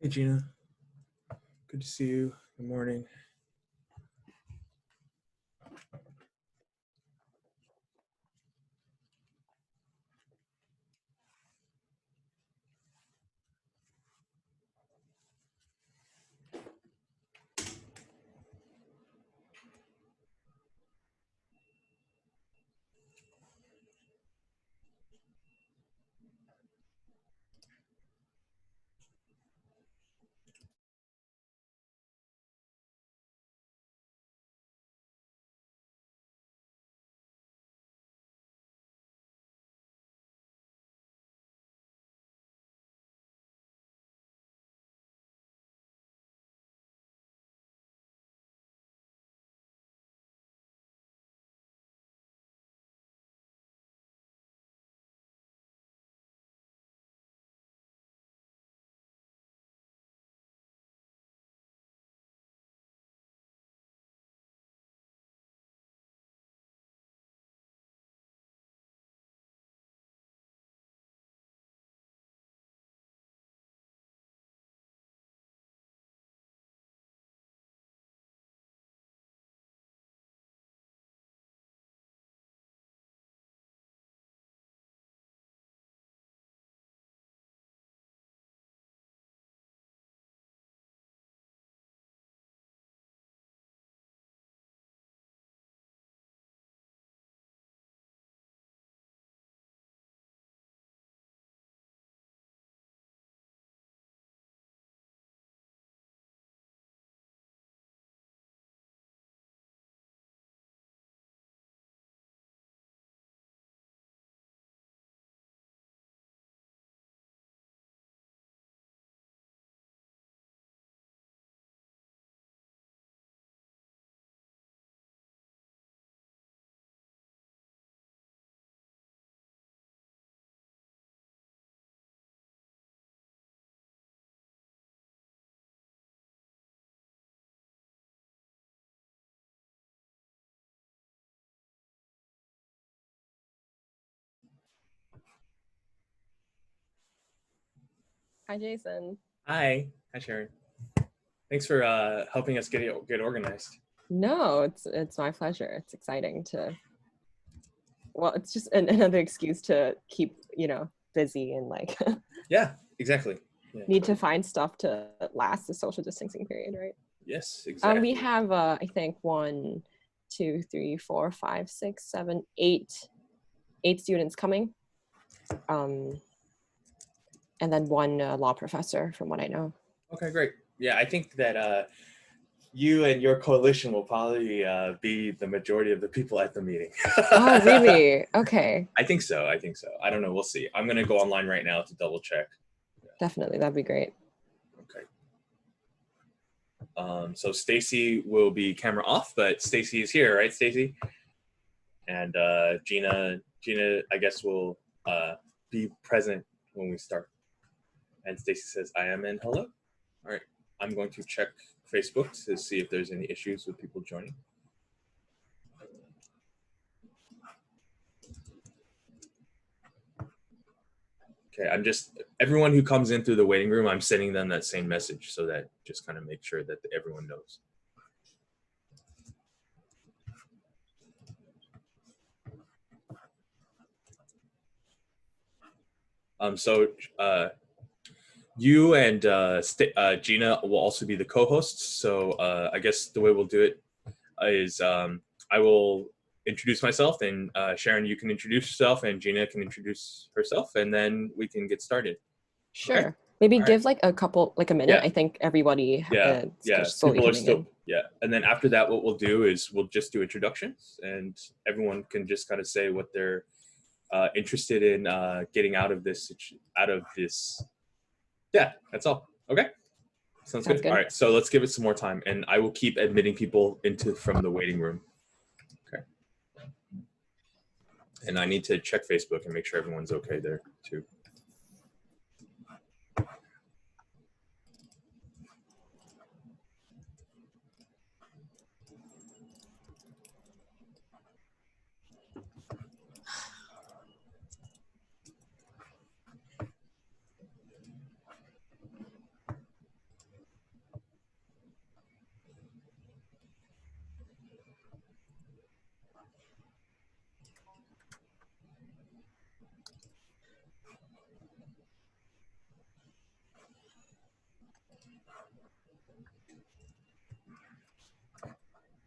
Hey, Gina. Good to see you. Good morning. Hi, Jason. Hi. Hi, Sharon. Thanks for helping us get organized. No, it's my pleasure. It's exciting to, well, it's just another excuse to keep, busy and like Yeah, exactly. Yeah. need to find stuff to last the social distancing period, right? Yes, exactly. We have, I think 1, 2, 3, 4, 5, 6, 7, 8 students coming. And then one law professor from what I know. Okay, great. Yeah, I think that you and your coalition will probably be the majority of the people at the meeting. Oh, really? Okay. I think so. I don't know. We'll see. I'm going to go online right now to double check. Definitely. That'd be great. Okay. So Stacy will be camera off, but Stacy is here, right, Stacy? And Gina, I guess will be present when we start. And Stacy says, I am in. Hello. All right. I'm going to check Facebook to see if there's any issues with people joining. Okay, everyone who comes in through the waiting room, I'm sending them that same message so that just kind of make sure that everyone knows. So you and Gina will also be the co-hosts. So I guess the way we'll do it is I will introduce myself, and Sharon, you can introduce yourself, and Gina can introduce herself, and then we can get started. Sure. Okay? Maybe All give like a couple, like a minute. Yeah. I think everybody slowly people are coming still in. yeah. And then after that, what we'll do is we'll just do introductions, and everyone can just kind of say what they're interested in getting out of this. Yeah, that's all. Okay. Sounds good. All right, so let's give it some more time, and I will keep admitting people from the waiting room. Okay. And I need to check Facebook and make sure everyone's okay there too.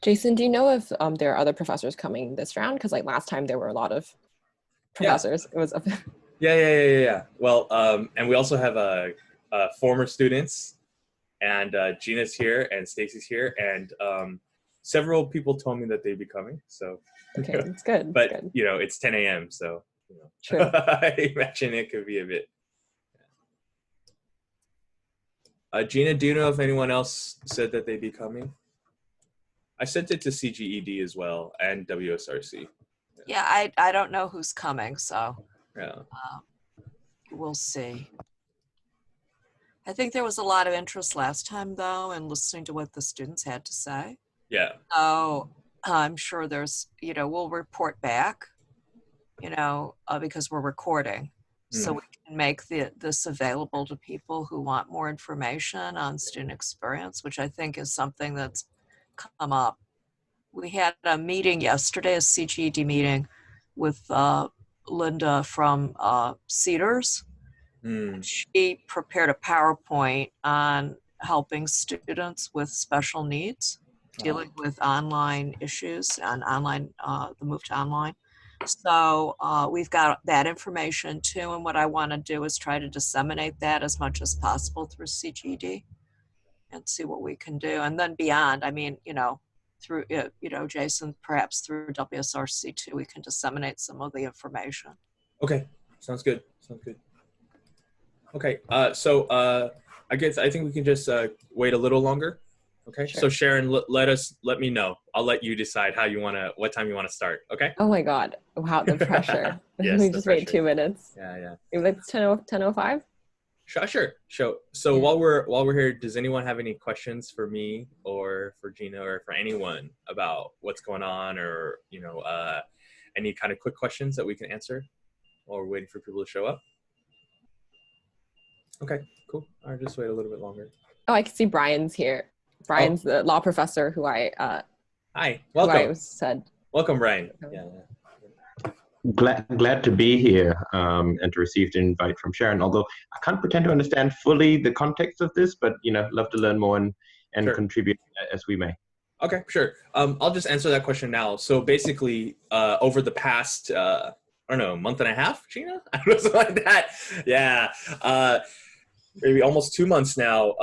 Jason, do you know if there are other professors coming this round? Because like last time there were a lot of professors. Yeah. It was Yeah. Well, and we also have former students, and Gina's here and Stacy's here, and several people told me that they'd be coming. So okay. It's good. But it's good. you know, it's 10 a.m. So you know, True. I imagine it could be a bit. Gina, do you know if anyone else said that they'd be coming? I sent it to CGED as well and WSRC. Yeah, I don't know who's coming, so Yeah. We'll see. I think there was a lot of interest last time, though, in listening to what the students had to say. Yeah. So I'm sure there's, we'll report back, because we're recording. So we can make this available to people who want more information on student experience, which I think is something that's come up. We had a meeting yesterday, a CGED meeting with Linda from Cedars. She prepared a PowerPoint on helping students with special needs, dealing with online issues and the move to online. So we've got that information too, and what I want to do is try to disseminate that as much as possible through CGD and see what we can do. And then beyond, I mean, through, Jason, perhaps through WSRC too, we can disseminate some of the information. Okay, sounds good. Okay, so I think we can just wait a little longer. Okay, sure. So Sharon, let me know. I'll let you decide what time you want to start. Okay. Oh my God! Wow, the pressure. Yes, we just wait 2 minutes. Yeah. It's 10:05. Sure. So while we're here, does anyone have any questions for me or for Gina or for anyone about what's going on, or any kind of quick questions that we can answer while we're waiting for people to show up? Okay, cool. I'll just wait a little bit longer. Oh, I can see Brian's here. Brian's the law professor who I hi, welcome. Welcome, Brian. Yeah. Glad to be here and to receive the invite from Sharon. Although I can't pretend to understand fully the context of this, but love to learn more and sure. Contribute as we may. Okay, sure. I'll just answer that question now. So basically, over the past month and a half, Gina, something like that. Yeah. Maybe almost 2 months now,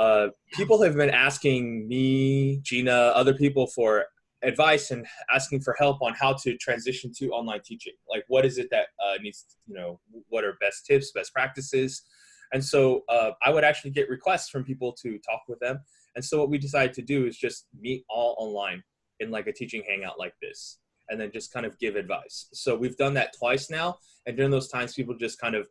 people have been asking me, Gina, other people for advice and asking for help on how to transition to online teaching. Like, what is it that needs, what are best tips, best practices? And so I would actually get requests from people to talk with them. And so what we decided to do is just meet all online in like a teaching hangout like this, and then just kind of give advice. So we've done that twice now. And during those times, people just kind of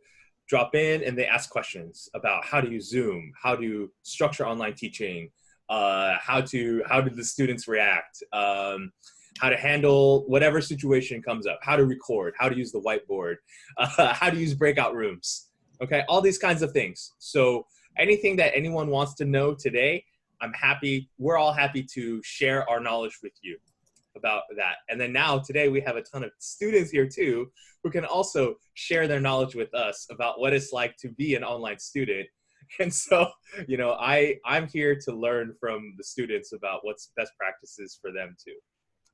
drop in and they ask questions about how to use Zoom, how to structure online teaching, how do the students react, how to handle whatever situation comes up, how to record, how to use the whiteboard, how to use breakout rooms. Okay, all these kinds of things. So anything that anyone wants to know today, we're all happy to share our knowledge with you about that. And then now today we have a ton of students here too who can also share their knowledge with us about what it's like to be an online student. And so, I'm here to learn from the students about what's best practices for them too.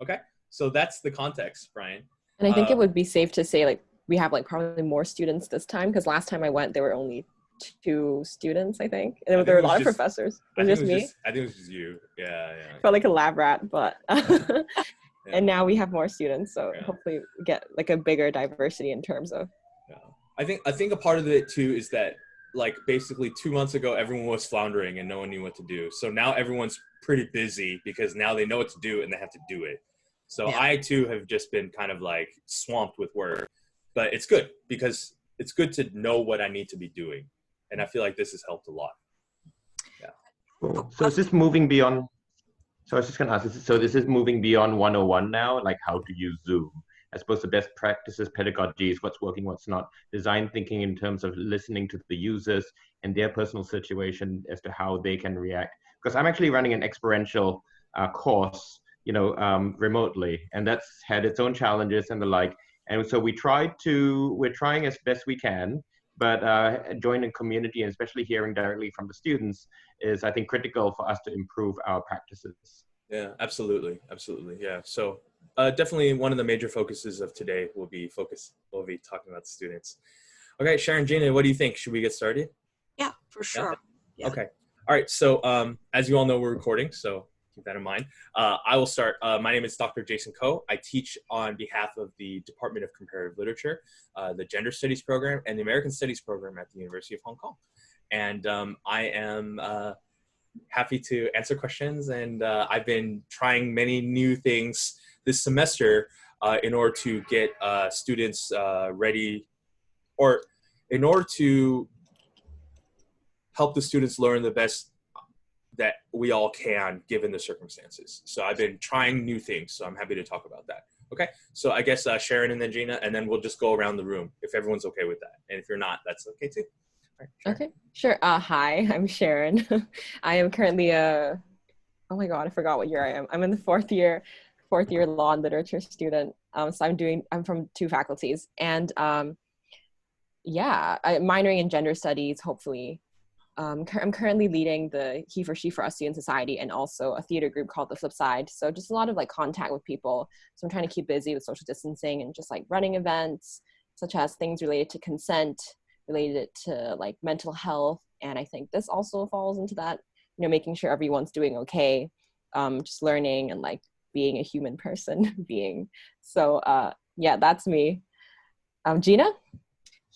Okay, so that's the context, Brian. And I think it would be safe to say like we have like probably more students this time, because last time I went there were only 2 students, I think. And there were a lot of professors. It was just me. I think it was just you. Yeah. Felt like a lab rat, but yeah. And now we have more students, so hopefully we get like a bigger diversity in terms of. Yeah. I think a part of it too is that like basically 2 months ago everyone was floundering and no one knew what to do. So now everyone's pretty busy because now they know what to do and they have to do it. So yeah. I too have just been kind of like swamped with work, but it's good because it's good to know what I need to be doing. And I feel like this has helped a lot. Yeah. Cool. So is this moving beyond, so I was just going to ask, so this is moving beyond 101 now, like how to use Zoom? I suppose the best practices, pedagogies, what's working, what's not, design thinking in terms of listening to the users and their personal situation as to how they can react. Because I'm actually running an experiential course, remotely, and that's had its own challenges and the like. And so we're trying as best we can, but joining community and especially hearing directly from the students is, I think, critical for us to improve our practices. Yeah, absolutely. Absolutely. Yeah. So definitely one of the major focuses of today will be talking about the students. Okay, Sharon, Gina, what do you think? Should we get started? Yeah, for sure. Yeah. Okay. All right. So as you all know, we're recording, so keep that in mind. I will start. My name is Dr. Jason Koh. I teach on behalf of the Department of Comparative Literature, the Gender Studies program, and the American Studies program at the University of Hong Kong. And I am happy to answer questions. And I've been trying many new things this semester in order to get students ready, or in order to help the students learn the best that we all can given the circumstances. So I've been trying new things, so I'm happy to talk about that. Okay, so I guess Sharon and then Gina, and then we'll just go around the room if everyone's okay with that. And if you're not, that's okay too. All right, Okay, sure. Hi, I'm Sharon. I am currently oh my God, I forgot what year I am. I'm in the fourth year law and literature student. So I'm from 2 faculties, and yeah, I'm minoring in gender studies, hopefully. I'm currently leading the He for She for Us Student Society and also a theater group called The Flip Side. So just a lot of like contact with people. So I'm trying to keep busy with social distancing and just like running events, such as things related to consent, related to like mental health. And I think this also falls into that, you know, making sure everyone's doing okay, just learning and like being a human person being. So yeah, that's me. Gina?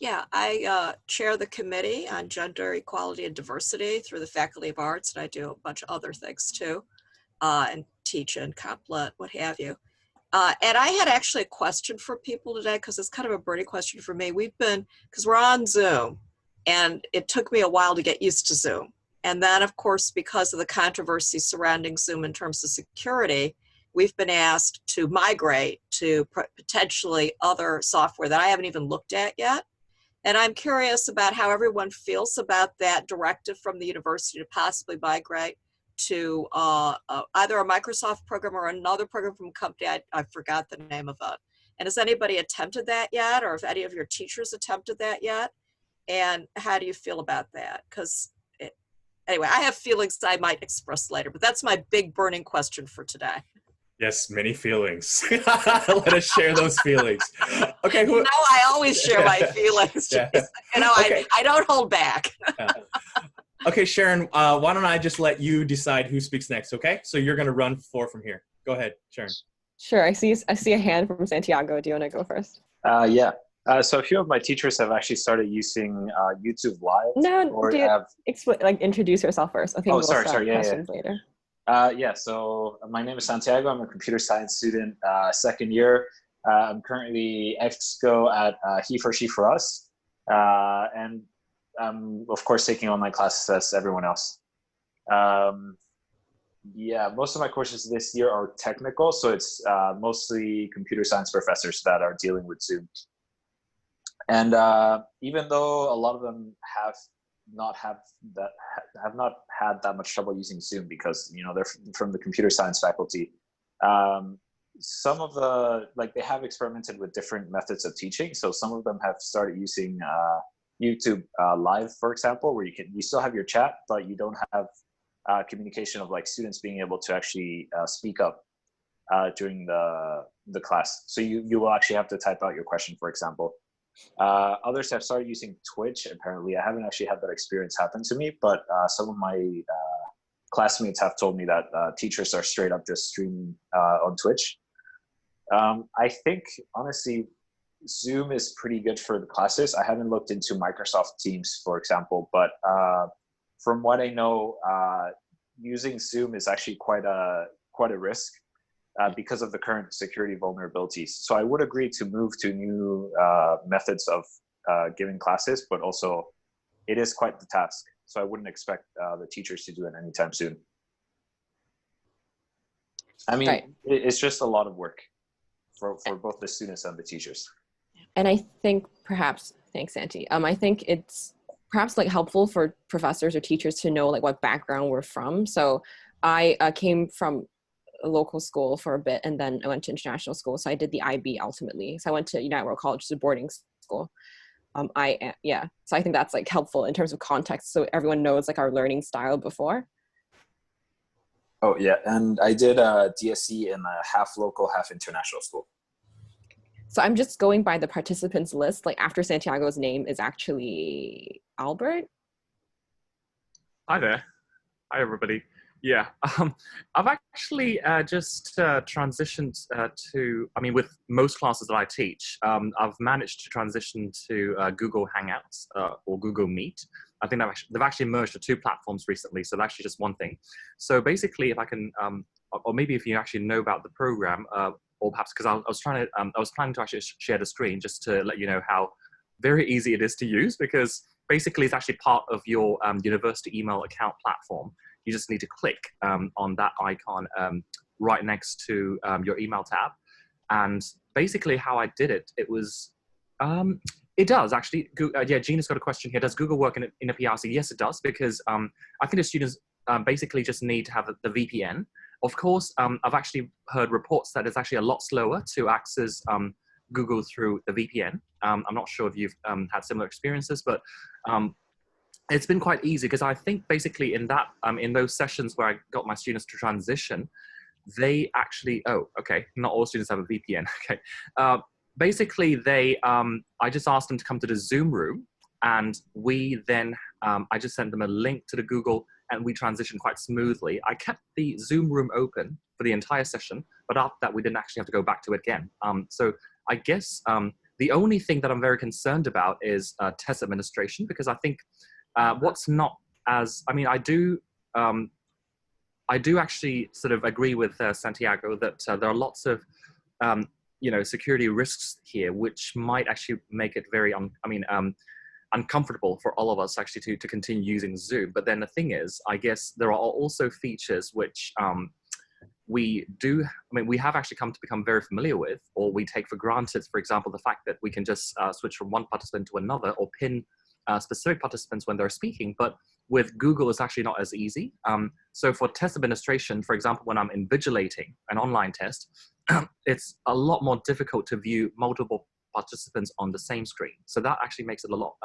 Yeah, I chair the committee on gender equality and diversity through the Faculty of Arts, and I do a bunch of other things too, and teach and complet, what have you. And I had actually a question for people today, because it's kind of a burning question for me. Because we're on Zoom, and it took me a while to get used to Zoom. And then, of course, because of the controversy surrounding Zoom in terms of security, we've been asked to migrate to potentially other software that I haven't even looked at yet. And I'm curious about how everyone feels about that directive from the university to possibly migrate to either a Microsoft program or another program from a company. I forgot the name of it. And has anybody attempted that yet? Or have any of your teachers attempted that yet? And how do you feel about that? Because anyway, I have feelings I might express later, but that's my big burning question for today. Yes, many feelings. Let us share those feelings. Okay. No, I always share my feelings. Yeah. You know, Okay. I don't hold back. Okay, Sharon, why don't I just let you decide who speaks next, okay? So you're going to run floor from here. Go ahead, Sharon. Sure, I see a hand from Santiago. Do you want to go first? Yeah. So a few of my teachers have actually started using YouTube Live. No, or introduce yourself first. I think Oh, we'll sorry. start Yeah, questions later. Yeah, so my name is Santiago. I'm a computer science student, second year. I'm currently EXCO at He for She for Us. And I'm, of course, taking online classes as everyone else. Yeah, most of my courses this year are technical, so it's mostly computer science professors that are dealing with Zoom. And even though a lot of them have not had that much trouble using Zoom because, you know, they're from the computer science faculty, some of they have experimented with different methods of teaching. So some of them have started using YouTube Live, for example, where you still have your chat, but you don't have communication of like students being able to actually speak up during the class. So you will actually have to type out your question, for example. Others have started using Twitch. Apparently, I haven't actually had that experience happen to me, but some of my classmates have told me that teachers are straight up just streaming on Twitch. I think, honestly, Zoom is pretty good for the classes. I haven't looked into Microsoft Teams, for example, but from what I know, using Zoom is actually quite a risk. Because of the current security vulnerabilities. So I would agree to move to new methods of giving classes, but also it is quite the task. So I wouldn't expect the teachers to do it anytime soon. I mean, right. It's just a lot of work for both the students and the teachers. And I think perhaps, thanks, Santi. I think it's perhaps like helpful for professors or teachers to know like what background we're from. So I came from a local school for a bit, and then I went to international school. So I did the IB ultimately. So I went to United World College, which is a boarding school. Yeah, so I think that's like helpful in terms of context, so everyone knows like our learning style before. Oh yeah, and I did a DSC in a half local, half international school. So I'm just going by the participants list. Like after Santiago's name is actually Albert. Hi there. Hi, everybody. Yeah, I've actually just transitioned to, I mean, with most classes that I teach, I've managed to transition to Google Hangouts or Google Meet. I think they've actually merged the two platforms recently, so that's actually just one thing. So basically, if I can, or maybe if you actually know about the program, or perhaps because I was planning to actually share the screen just to let you know how very easy it is to use, because basically it's actually part of your university email account platform. You just need to click on that icon right next to your email tab. And basically how I did it, it was, it does actually, yeah, Gina's got a question here. Does Google work in a PRC? Yes, it does, because I think the students basically just need to have the VPN. Of course, I've actually heard reports that it's actually a lot slower to access Google through the VPN. I'm not sure if you've had similar experiences, but it's been quite easy, because I think basically in that in those sessions where I got my students to transition, they actually, oh, okay, not all students have a VPN. Okay, basically they, I just asked them to come to the Zoom room, and we then, I just sent them a link to the Google, and we transitioned quite smoothly. I kept the Zoom room open for the entire session, but after that we didn't actually have to go back to it again. So I guess the only thing that I'm very concerned about is test administration, because I think what's not as, I mean, I do actually sort of agree with Santiago that there are lots of, you know, security risks here, which might actually make it very, uncomfortable for all of us actually to continue using Zoom. But then the thing is, I guess there are also features which we do, I mean, we have actually come to become very familiar with, or we take for granted, for example, the fact that we can just switch from one participant to another, or pin specific participants when they're speaking. But with Google, it's actually not as easy. So for test administration, for example, when I'm invigilating an online test, it's a lot more difficult to view multiple participants on the same screen. So that actually makes it a lot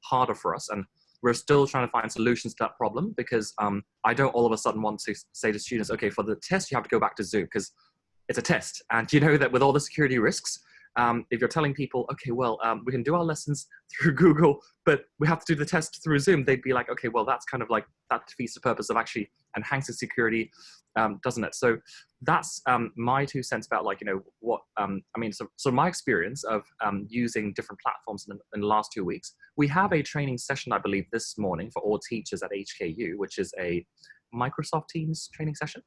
harder for us. And we're still trying to find solutions to that problem, because I don't all of a sudden want to say to students, okay, for the test, you have to go back to Zoom, because it's a test. And you know that with all the security risks, if you're telling people, okay, well, we can do our lessons through Google, but we have to do the test through Zoom, they'd be like, okay, well, that's kind of like, that defeats the purpose of actually enhancing security, doesn't it? So that's my 2 cents about, like, you know, what, I mean, so my experience of using different platforms in the last 2 weeks, we have a training session, I believe, this morning for all teachers at HKU, which is a Microsoft Teams training session.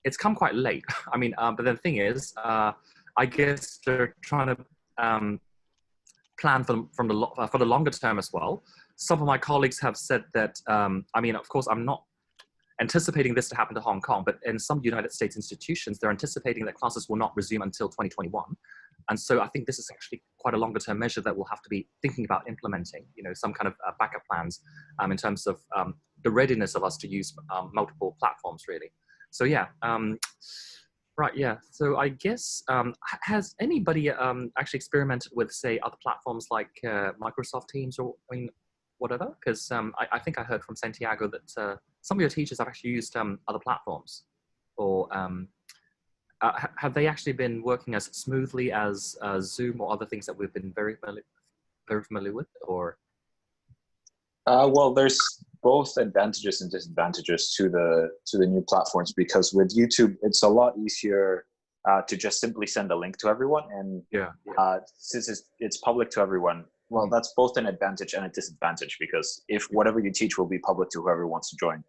It's come quite late. I mean, but the thing is, I guess they're trying to plan for the longer term as well. Some of my colleagues have said that, I mean, of course, I'm not anticipating this to happen to Hong Kong, but in some United States institutions, they're anticipating that classes will not resume until 2021. And so I think this is actually quite a longer term measure that we'll have to be thinking about implementing, you know, some kind of backup plans in terms of the readiness of us to use multiple platforms, really. So yeah, right, yeah. So I guess, has anybody actually experimented with, say, other platforms like Microsoft Teams, or, I mean, whatever? Because I think I heard from Santiago that some of your teachers have actually used other platforms, or have they actually been working as smoothly as Zoom or other things that we've been very familiar with, or? Well, there's both advantages and disadvantages to the new platforms, because with YouTube, it's a lot easier to just simply send a link to everyone, and since it's public to everyone, well, that's both an advantage and a disadvantage, because if whatever you teach will be public to whoever wants to join.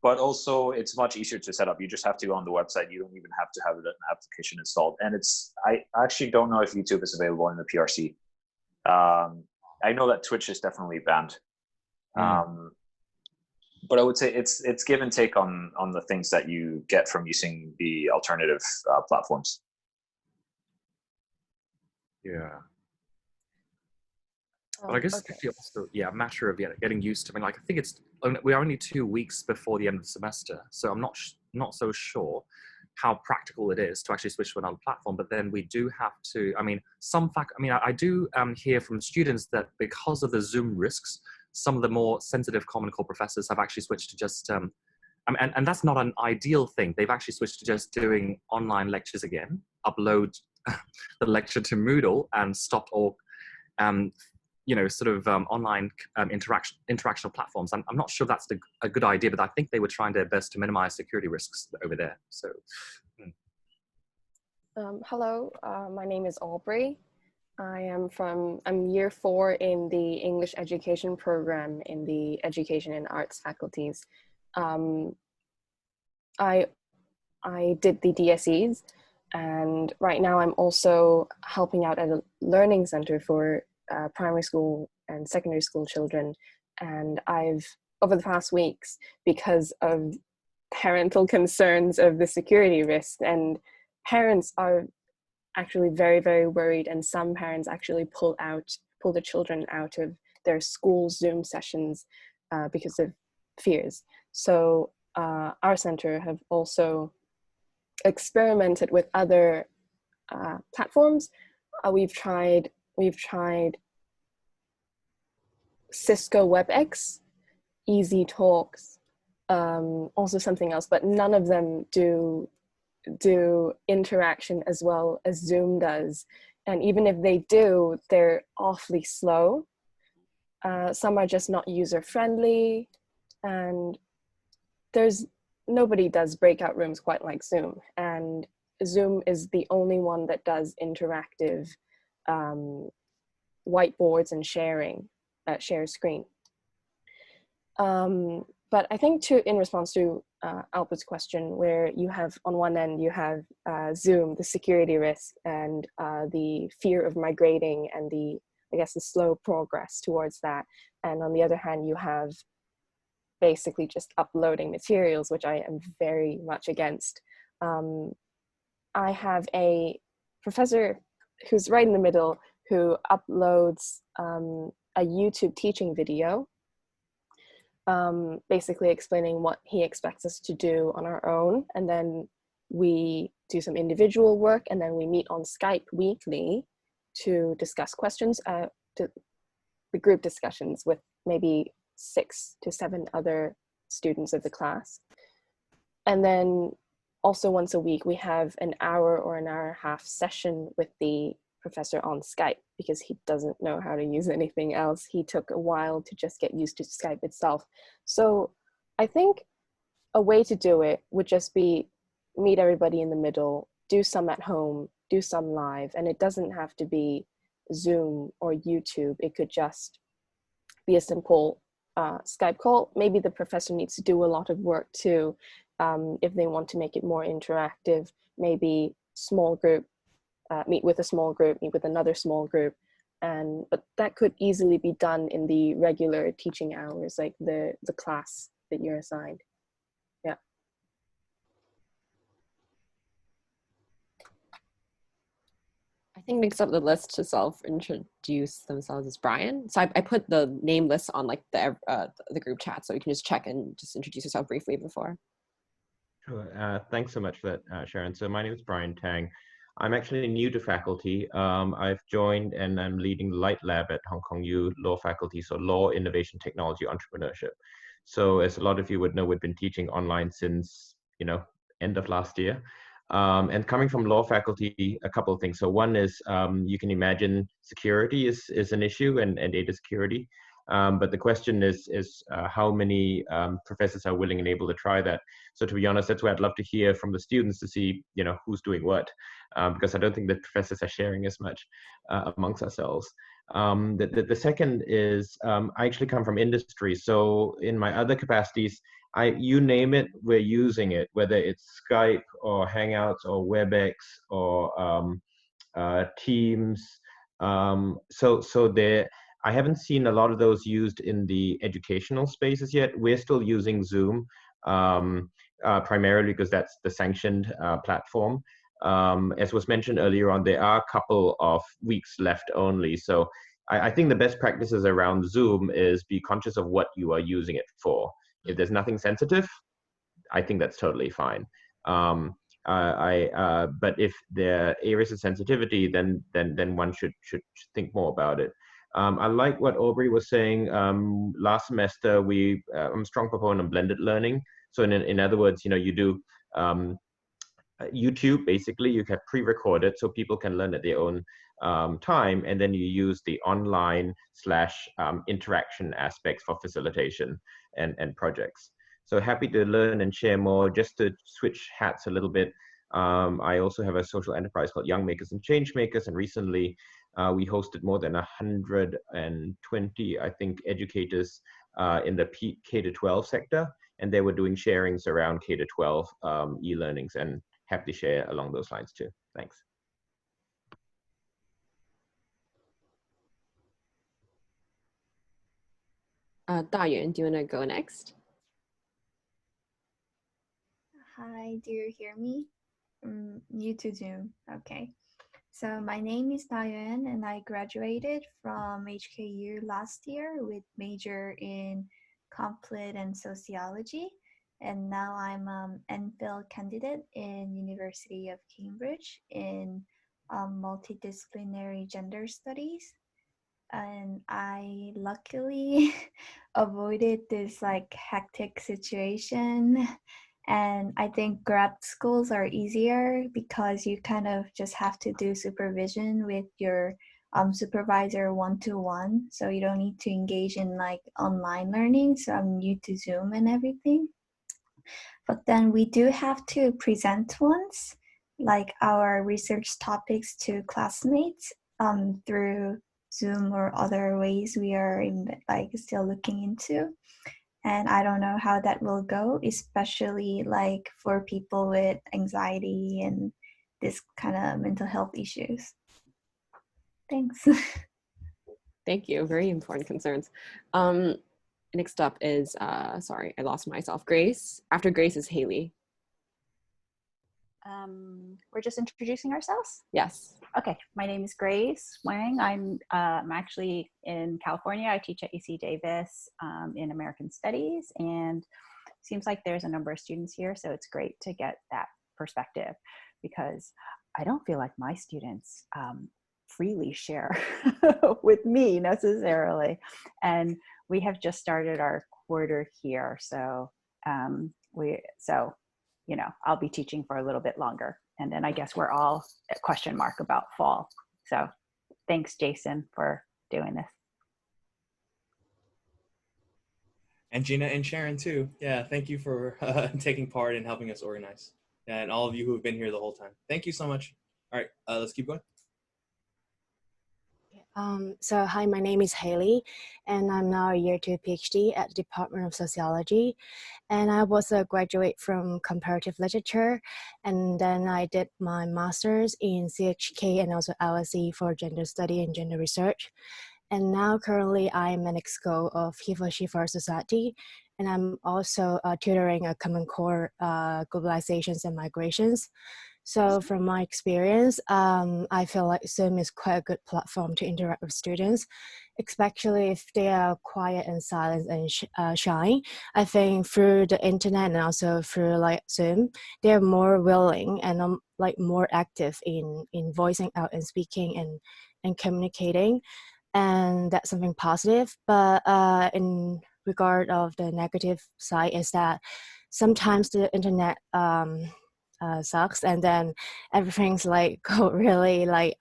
But also, it's much easier to set up. You just have to go on the website. You don't even have to have an application installed. And I actually don't know if YouTube is available in the PRC. I know that Twitch is definitely banned. But I would say it's give and take on the things that you get from using the alternative platforms. Yeah. But I guess it's actually also, yeah, a matter of getting used to. I mean, like, I think we're only 2 weeks before the end of the semester, so I'm not so sure. how practical it is to actually switch to another platform. But then we do have to, I mean, I do hear from students that because of the Zoom risks, some of the more sensitive Common Core professors have actually switched to just, and that's not an ideal thing. They've actually switched to just doing online lectures again, upload the lecture to Moodle and stop all, online interactional platforms. I'm not sure that's a good idea, but I think they were trying their best to minimize security risks over there. So. Hello, my name is Aubrey. I'm year 4 in the English education program in the education and arts faculties. I did the DSEs, and right now I'm also helping out at a learning center for primary school and secondary school children. And I've, over the past weeks, because of parental concerns of the security risks, and parents are actually very, very worried, and some parents actually pull the children out of their school Zoom sessions because of fears. So our center have also experimented with other platforms. We've tried Cisco WebEx, Easy Talks, also something else, but none of them do interaction as well as Zoom does. And even if they do, they're awfully slow. Some are just not user-friendly, and nobody does breakout rooms quite like Zoom. And Zoom is the only one that does interactive whiteboards and share screen. But I think in response to Albert's question, where you have, on one end, you have Zoom, the security risk, and the fear of migrating, and the slow progress towards that. And on the other hand, you have basically just uploading materials, which I am very much against. I have a professor who's right in the middle, who uploads a YouTube teaching video, basically explaining what he expects us to do on our own. And then we do some individual work, and then we meet on Skype weekly to discuss questions, to the group discussions with maybe 6 to 7 other students of the class. And then also once a week, we have an hour or an hour and a half session with the professor on Skype, because he doesn't know how to use anything else. He took a while to just get used to Skype itself. So I think a way to do it would just be meet everybody in the middle, do some at home, do some live, and it doesn't have to be Zoom or YouTube. It could just be a simple Skype call. Maybe the professor needs to do a lot of work too, if they want to make it more interactive. Maybe small group, meet with a small group, meet with another small group, but that could easily be done in the regular teaching hours, like the class that you're assigned. Yeah. I think next up the list to self-introduce themselves is Brian. So I put the name list on like the group chat, so you can just check and just introduce yourself briefly before. Sure. Thanks so much for that, Sharon. So my name is Brian Tang. I'm actually new to faculty. I've joined and I'm leading the Light Lab at Hong Kong U Law Faculty, so Law, Innovation, Technology, Entrepreneurship. So as a lot of you would know, we've been teaching online since, end of last year. And coming from law faculty, a couple of things. So one is, you can imagine security is an issue, and data security. But the question is how many professors are willing and able to try that. So to be honest, that's where I'd love to hear from the students to see, who's doing what, because I don't think that professors are sharing as much amongst ourselves. The second is, I actually come from industry. So in my other capacities, you name it, we're using it, whether it's Skype or Hangouts or WebEx or Teams. So there, I haven't seen a lot of those used in the educational spaces yet. We're still using Zoom, primarily because that's the sanctioned platform. As was mentioned earlier on, there are a couple of weeks left only. So I think the best practices around Zoom is be conscious of what you are using it for. If there's nothing sensitive, I think that's totally fine. But if there areas of sensitivity, then one should think more about it. I like what Aubrey was saying. Last semester, I'm a strong proponent of blended learning. So in other words, you do YouTube, basically, you have pre-recorded so people can learn at their own time, and then you use the online / interaction aspects for facilitation and projects. So happy to learn and share more. Just to switch hats a little bit, I also have a social enterprise called Young Makers and Change Makers, and recently we hosted more than 120, I think, educators in the K-12 sector, and they were doing sharings around K-12 e-learnings, and happy to share along those lines too. Thanks. Dayuan, do you want to go next? Hi, do you hear me? New to Zoom. Okay. So my name is Dayuan, and I graduated from HKU last year with major in Complit and sociology. And now I'm an MPhil candidate in University of Cambridge in multidisciplinary gender studies. And I luckily avoided this like hectic situation. And I think grad schools are easier because you kind of just have to do supervision with your supervisor one-to-one. So you don't need to engage in like online learning. So I'm new to Zoom and everything. But then we do have to present once, like our research topics to classmates through Zoom or other ways we are still looking into. And I don't know how that will go, especially like for people with anxiety and this kind of mental health issues. Thanks. Thank you. Very important concerns. Next up is, sorry, I lost myself. Grace. After Grace is Haley. We're just introducing ourselves? Yes. Okay, my name is Grace Wang. I'm actually in California. I teach at UC Davis in American Studies, and seems like there's a number of students here, so it's great to get that perspective, because I don't feel like my students freely share with me necessarily. And we have just started our quarter here, so I'll be teaching for a little bit longer. And then I guess we're all at question mark about fall. So thanks, Jason, for doing this. And Gina and Sharon too. Yeah, thank you for taking part and helping us organize. And all of you who have been here the whole time. Thank you so much. All right, let's keep going. So hi, my name is Haley, and I'm now a year 2 PhD at the Department of Sociology. And I was a graduate from comparative literature, and then I did my master's in CHK and also LSE for gender study and gender research. And now currently I'm an exco of He-for-She for Society, and I'm also tutoring a Common Core globalizations and migrations. So from my experience, I feel like Zoom is quite a good platform to interact with students, especially if they are quiet and silent and shy. I think through the internet and also through like Zoom, they're more willing and like more active in voicing out and speaking and communicating. And that's something positive. But in regard of the negative side is that sometimes the internet sucks, and then everything's like really like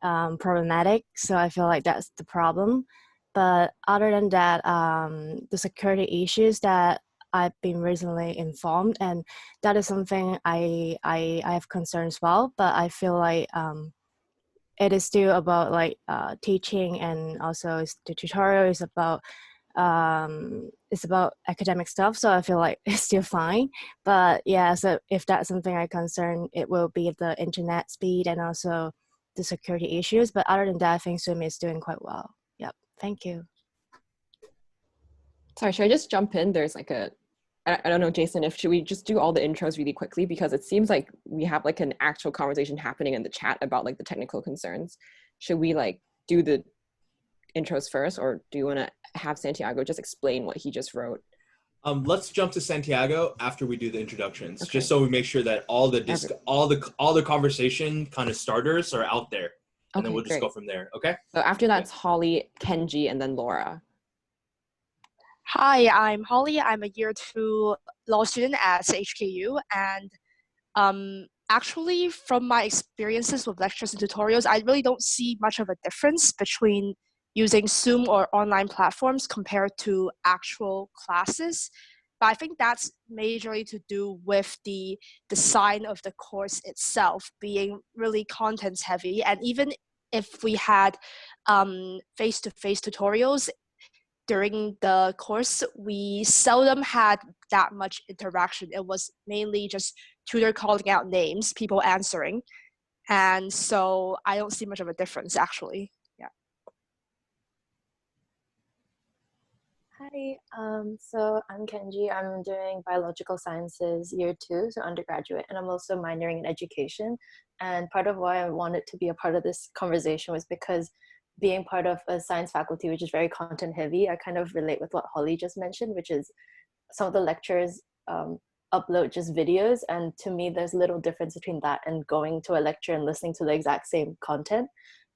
problematic. So I feel like that's the problem. But other than that, the security issues that I've been recently informed, and that is something I have concerns as well. But I feel like it is still about like teaching, and also the tutorial is about it's about academic stuff, so I feel like it's still fine. But yeah, so if that's something I concern, it will be the internet speed and also the security issues. But other than that, I think Zoom is doing quite well. Yep, thank you. Sorry, should I just jump in? There's like I don't know, Jason, should we just do all the intros really quickly? Because it seems like we have like an actual conversation happening in the chat about like the technical concerns. Should we like do the intros first, or do you want to have Santiago just explain what he just wrote? Let's jump to Santiago after we do the introductions, Okay. just so we make sure that all the conversation kind of starters are out there, and then Okay, we'll just great. go from there. Okay. So after that's Holly, Kenji, and then Laura. Hi, I'm Holly. I'm a year 2 law student at HKU, and actually from my experiences with lectures and tutorials, I really don't see much of a difference between using Zoom or online platforms compared to actual classes. But I think that's majorly to do with the design of the course itself being really content heavy. And even if we had face-to-face tutorials during the course, we seldom had that much interaction. It was mainly just tutor calling out names, people answering. And so I don't see much of a difference actually. Yeah. Hi, so I'm Kenji. I'm doing biological sciences year 2, so undergraduate, and I'm also minoring in education. And part of why I wanted to be a part of this conversation was because being part of a science faculty, which is very content heavy, I kind of relate with what Holly just mentioned, which is some of the lecturers upload just videos. And to me, there's little difference between that and going to a lecture and listening to the exact same content.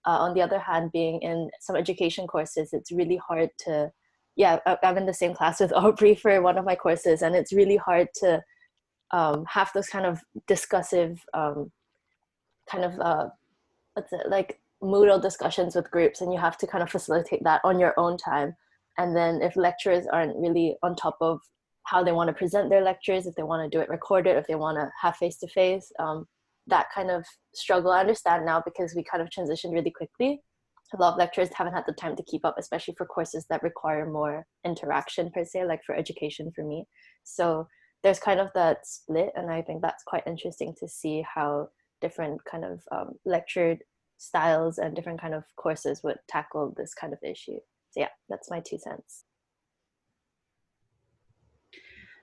On the other hand, being in some education courses, it's really hard to, I'm in the same class with Aubrey for one of my courses, and it's really hard to have those kind of discussive like Moodle discussions with groups, and you have to kind of facilitate that on your own time. And then if lecturers aren't really on top of how they want to present their lectures, if they want to do it recorded, if they want to have face-to-face, that kind of struggle I understand now because we kind of transitioned really quickly. A lot of lecturers haven't had the time to keep up, especially for courses that require more interaction per se, like for education for me. So there's kind of that split, and I think that's quite interesting to see how different kind of lecture styles and different kind of courses would tackle this kind of issue. So yeah, that's my 2 cents.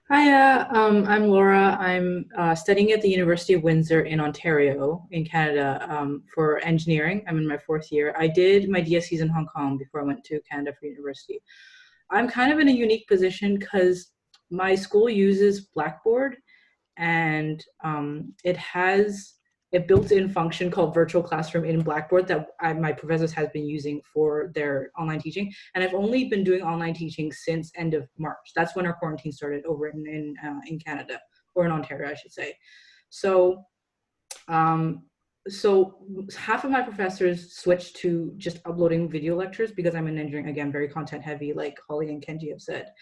Hiya, I'm Laura. I'm studying at the University of Windsor in Ontario, in Canada, for engineering. I'm in my 4th year. I did my DSCs in Hong Kong before I went to Canada for university. I'm kind of in a unique position because my school uses Blackboard, and it has a built-in function called virtual classroom in Blackboard that my professors have been using for their online teaching. And I've only been doing online teaching since end of March. That's when our quarantine started over in Canada, or in Ontario, I should say. So, so half of my professors switched to just uploading video lectures because I'm in engineering, again, very content heavy, like Holly and Kenji have said.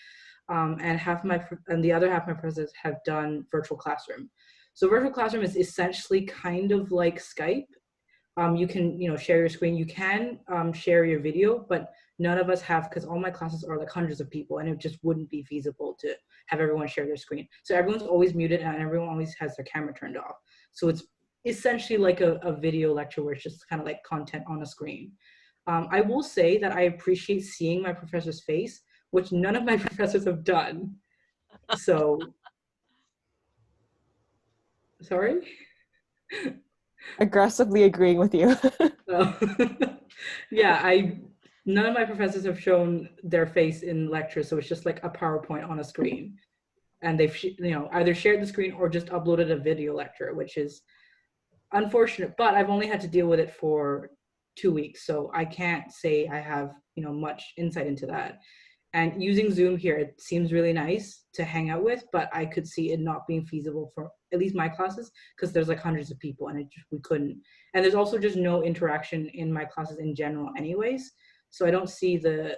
And the other half of my professors have done virtual classroom. So virtual classroom is essentially kind of like Skype. You can, share your screen. You can share your video, but none of us have, because all my classes are like hundreds of people, and it just wouldn't be feasible to have everyone share their screen. So everyone's always muted, and everyone always has their camera turned off. So it's essentially like a video lecture where it's just kind of like content on a screen. I will say that I appreciate seeing my professor's face, which none of my professors have done. So, sorry? Aggressively agreeing with you. Yeah, none of my professors have shown their face in lectures, so it's just like a PowerPoint on a screen. And they've either shared the screen or just uploaded a video lecture, which is unfortunate, but I've only had to deal with it for 2 weeks, so I can't say I have much insight into that. And using Zoom here, it seems really nice to hang out with, but I could see it not being feasible for at least my classes because there's like hundreds of people, and we couldn't. And there's also just no interaction in my classes in general anyways, so I don't see the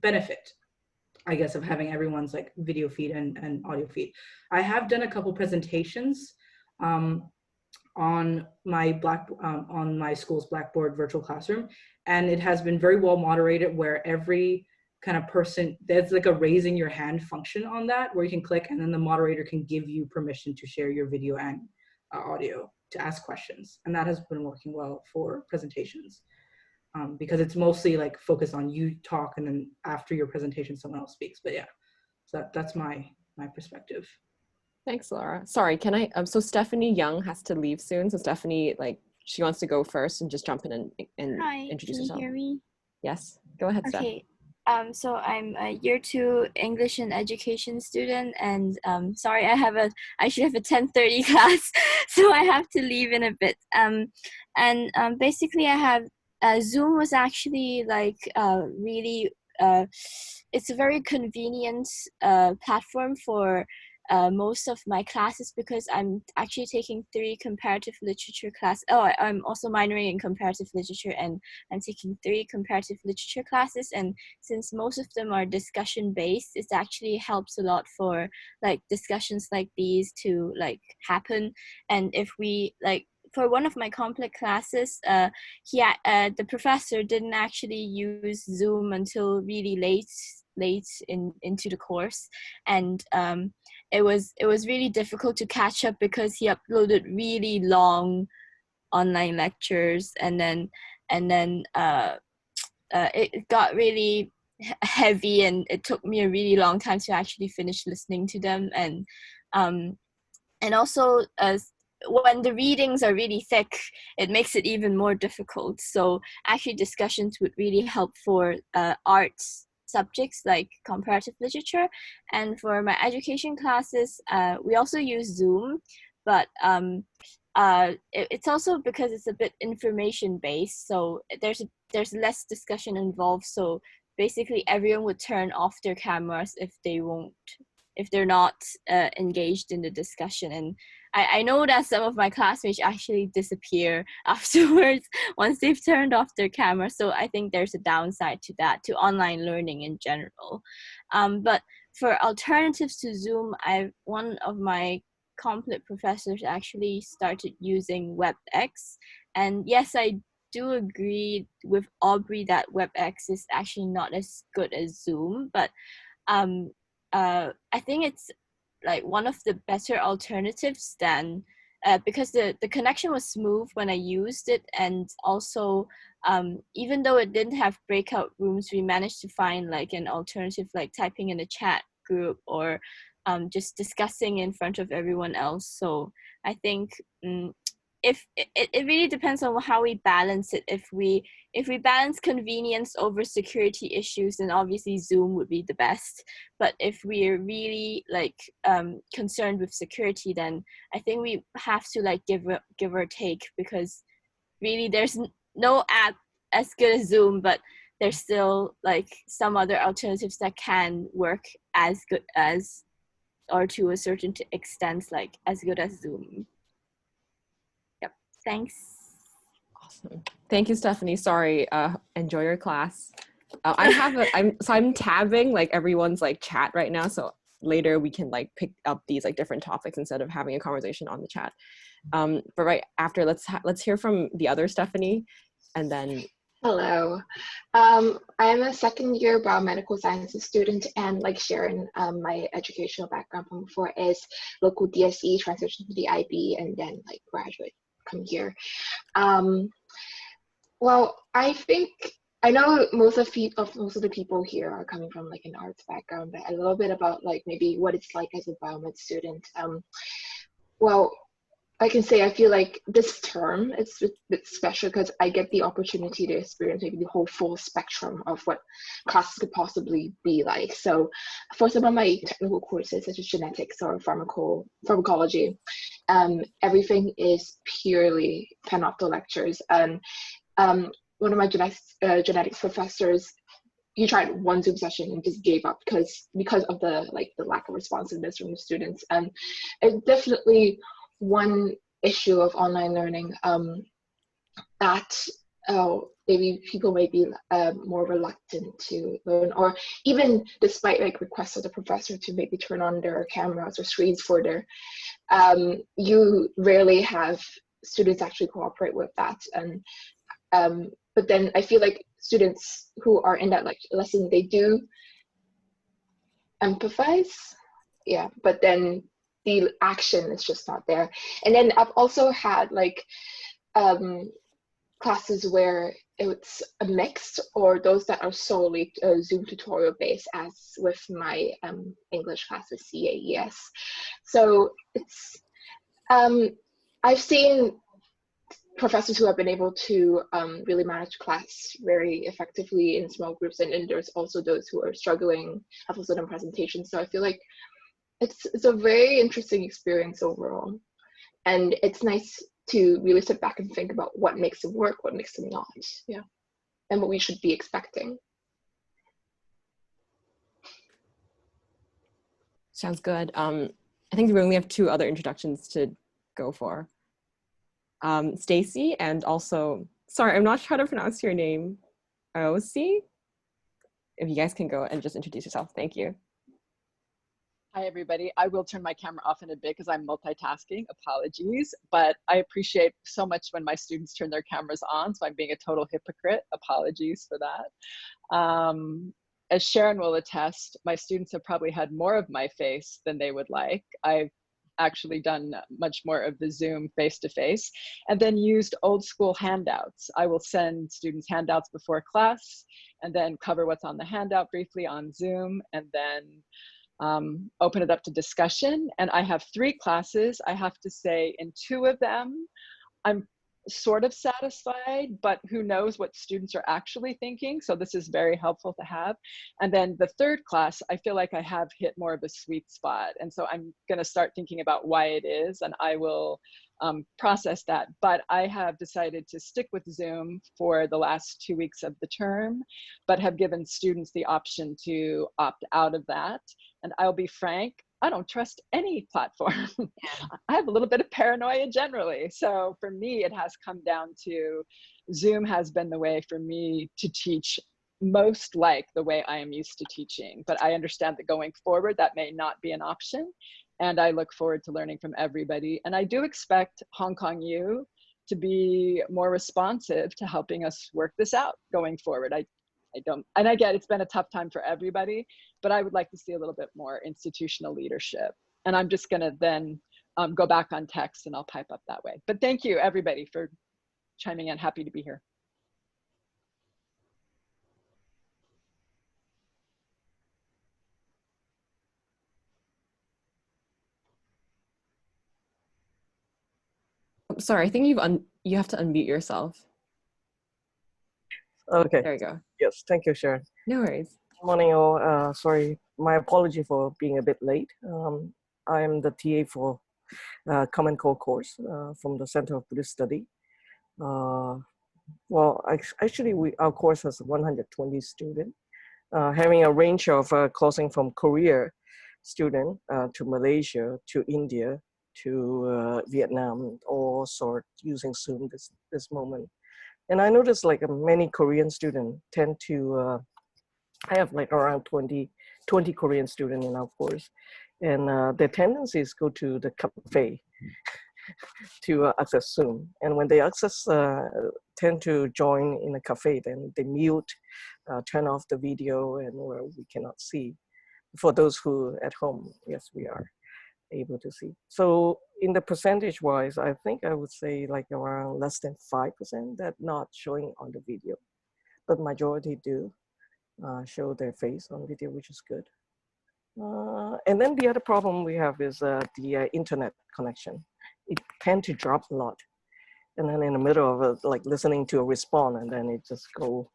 benefit, I guess, of having everyone's like video feed and audio feed. I have done a couple presentations on my school's Blackboard virtual classroom, and it has been very well moderated, where every kind of person, there's like a raising your hand function on that, where you can click, and then the moderator can give you permission to share your video and audio to ask questions. And that has been working well for presentations, because it's mostly like focused on you talk, and then after your presentation someone else speaks. But yeah, so that's my perspective. Thanks, Laura. Sorry, can I, so Stephanie Young has to leave soon. So Stephanie, she wants to go first and just jump in and Hi, introduce can herself. you hear me? Yes, go ahead, Steph. Okay, So I'm a year 2 English and education student, and sorry, I should have a 10:30 class, so I have to leave in a bit. Basically, I have Zoom was actually like really. It's a very convenient platform for most of my classes because I'm actually taking 3 comparative literature classes. Oh, I'm also minoring in comparative literature, and I'm taking 3 comparative literature classes. And since most of them are discussion based, it actually helps a lot for like discussions like these to like happen. And if we like, for one of my complex classes, the professor didn't actually use Zoom until really late into the course, and it was really difficult to catch up because he uploaded really long online lectures, and then it got really heavy, and it took me a really long time to actually finish listening to them. And also when the readings are really thick, it makes it even more difficult. So actually discussions would really help for arts subjects like comparative literature. And for my education classes, we also use Zoom, but it's also because it's a bit information based, so there's less discussion involved. So basically everyone would turn off their cameras if they're not engaged in the discussion. And I know that some of my classmates actually disappear afterwards once they've turned off their camera. So I think there's a downside to that, to online learning in general. But for alternatives to Zoom, one of my complet professors actually started using WebEx. And yes, I do agree with Aubrey that WebEx is actually not as good as Zoom, but I think it's like one of the better alternatives than because the connection was smooth when I used it, and also even though it didn't have breakout rooms, we managed to find like an alternative, like typing in a chat group or just discussing in front of everyone else. So I think if it really depends on how we balance it. If we balance convenience over security issues, then obviously Zoom would be the best. But if we're really like concerned with security, then I think we have to like give or take, because really there's no app as good as Zoom, but there's still like some other alternatives that can work as good as, or to a certain extent, like as good as Zoom. Yep. Thanks. Awesome. Thank you, Stephanie. Sorry. Enjoy your class. I'm tabbing like everyone's like chat right now, so later we can like pick up these like different topics instead of having a conversation on the chat. But right after, let's hear from the other Stephanie, and then. Hello. I am a second-year biomedical sciences student, and like Sharon, my educational background from before is local DSE, transition to the IB, and then like graduate, come here. Well, I think I know most of the people here are coming from like an arts background, but a little bit about like maybe what it's like as a biomed student. Well, I can say I feel like this term is a bit special because I get the opportunity to experience maybe the whole full spectrum of what classes could possibly be like. So for some of my technical courses, such as genetics or pharmacology, everything is purely panopto lectures. And one of my genetics professors, he tried one Zoom session and just gave up because of the lack of responsiveness from the students. And it's definitely one issue of online learning that maybe people may be more reluctant to learn, or even despite like requests of the professor to maybe turn on their cameras or screens for their you rarely have students actually cooperate with that. And but then I feel like students who are in that like lesson, they do empathize, yeah, but then the action is just not there. And then I've also had like classes where it's a mix, or those that are solely Zoom tutorial based, as with my English class with CAES. So it's I've seen professors who have been able to really manage class very effectively in small groups, and then there's also those who are struggling, have also done presentations. So I feel like it's a very interesting experience overall, and it's nice to really sit back and think about what makes them work, what makes them not, yeah, and what we should be expecting. Sounds good. I think we only have 2 other introductions to go for. Stacy, and also, sorry, I'm not sure how to pronounce your name. Osi? If you guys can go and just introduce yourself. Thank you. Hi, everybody. I will turn my camera off in a bit because I'm multitasking. Apologies. But I appreciate so much when my students turn their cameras on. So I'm being a total hypocrite. Apologies for that. As Sharon will attest, my students have probably had more of my face than they would like. I've actually done much more of the Zoom face-to-face, and then used old school handouts. I will send students handouts before class and then cover what's on the handout briefly on Zoom, and then open it up to discussion. And I have 3 classes. I have to say in 2 of them, I'm sort of satisfied, but who knows what students are actually thinking. So this is very helpful to have. And then the 3rd class, I feel like I have hit more of a sweet spot. And so I'm gonna start thinking about why it is, and I will process that. But I have decided to stick with Zoom for the last 2 weeks of the term, but have given students the option to opt out of that. And I'll be frank, I don't trust any platform. I have a little bit of paranoia generally. So for me, it has come down to Zoom has been the way for me to teach most like the way I am used to teaching. But I understand that going forward, that may not be an option. And I look forward to learning from everybody. And I do expect Hong Kong U to be more responsive to helping us work this out going forward. And I get it's been a tough time for everybody, but I would like to see a little bit more institutional leadership. And I'm just gonna then go back on text and I'll pipe up that way. But thank you everybody for chiming in, happy to be here. Sorry, I think you have to unmute yourself. Okay. There you go. Yes, thank you, Sharon. No worries. Good morning, all. Sorry, my apology for being a bit late. I am the TA for Common Core course from the Center of Buddhist Study. Well, actually, our course has 120 students, having a range of closing from Korea student to Malaysia to India to Vietnam, all sort using Zoom this moment. And I noticed like many Korean students tend to, I have like around 20 Korean students in our course. And their tendency is go to the cafe to access Zoom. And when they tend to join in a cafe, then they mute, turn off the video, and where we cannot see. For those who at home, yes, we are able to see. So in the percentage wise, I think I would say like around less than 5% that not showing on the video, but majority do show their face on video, which is good. And then the other problem we have is the internet connection. It tend to drop a lot. And then in the middle of like listening to a response, and then it just go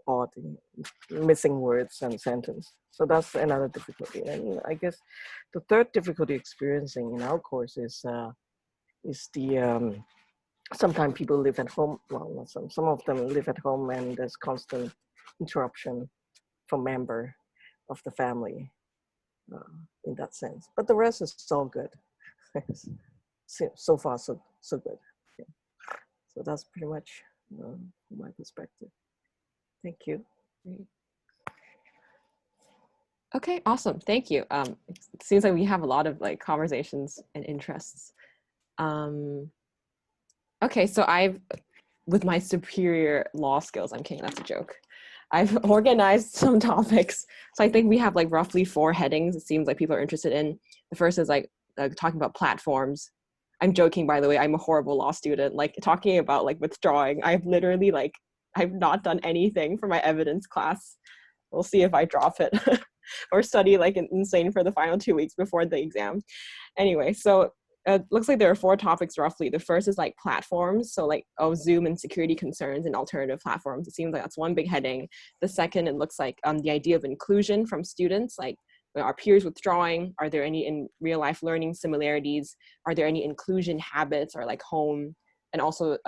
odd, missing words and sentence. So that's another difficulty. And I guess the third difficulty experiencing in our course is the sometimes people live at home. Well, some of them live at home, and there's constant interruption from member of the family in that sense. But the rest is all good. So far, so good. Yeah. So that's pretty much my perspective. Thank you. Okay, awesome. Thank you. It seems like we have a lot of like conversations and interests. Okay, so with my superior law skills, I'm kidding, that's a joke. I've organized some topics. So I think we have like roughly 4 headings it seems like people are interested in. The first is like talking about platforms. I'm joking, by the way, I'm a horrible law student. Like talking about like withdrawing, I've literally like, I've not done anything for my evidence class. We'll see if I drop it or study like insane for the final 2 weeks before the exam. Anyway, so it looks like there are 4 topics roughly. The first is like platforms, so like Zoom and security concerns and alternative platforms. It seems like that's one big heading. The second, it looks like the idea of inclusion from students, like are peers withdrawing? Are there any in real life learning similarities? Are there any inclusion habits or like home? And also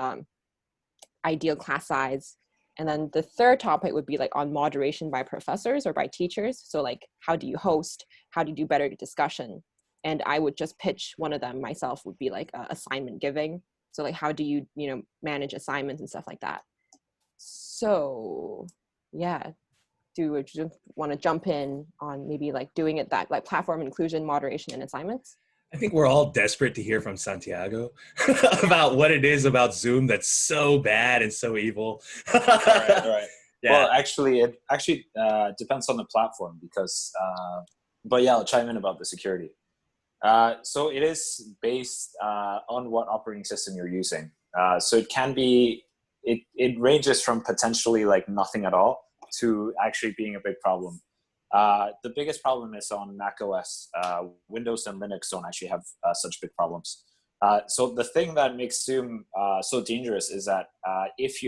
ideal class size. And then the third topic would be like on moderation by professors or by teachers. So like, how do you host? How do you do better discussion? And I would just pitch one of them myself would be like assignment giving. So like, how do you, manage assignments and stuff like that? So yeah, do you want to jump in on maybe like doing it that like platform inclusion, moderation, and assignments? I think we're all desperate to hear from Santiago about what it is about Zoom that's so bad and so evil. All right. Yeah. Well, it depends on the platform because, but yeah, I'll chime in about the security. So it is based on what operating system you're using. So it can be, it ranges from potentially like nothing at all to actually being a big problem. The biggest problem is on Mac OS. Windows and Linux don't actually have such big problems. So the thing that makes Zoom so dangerous is that if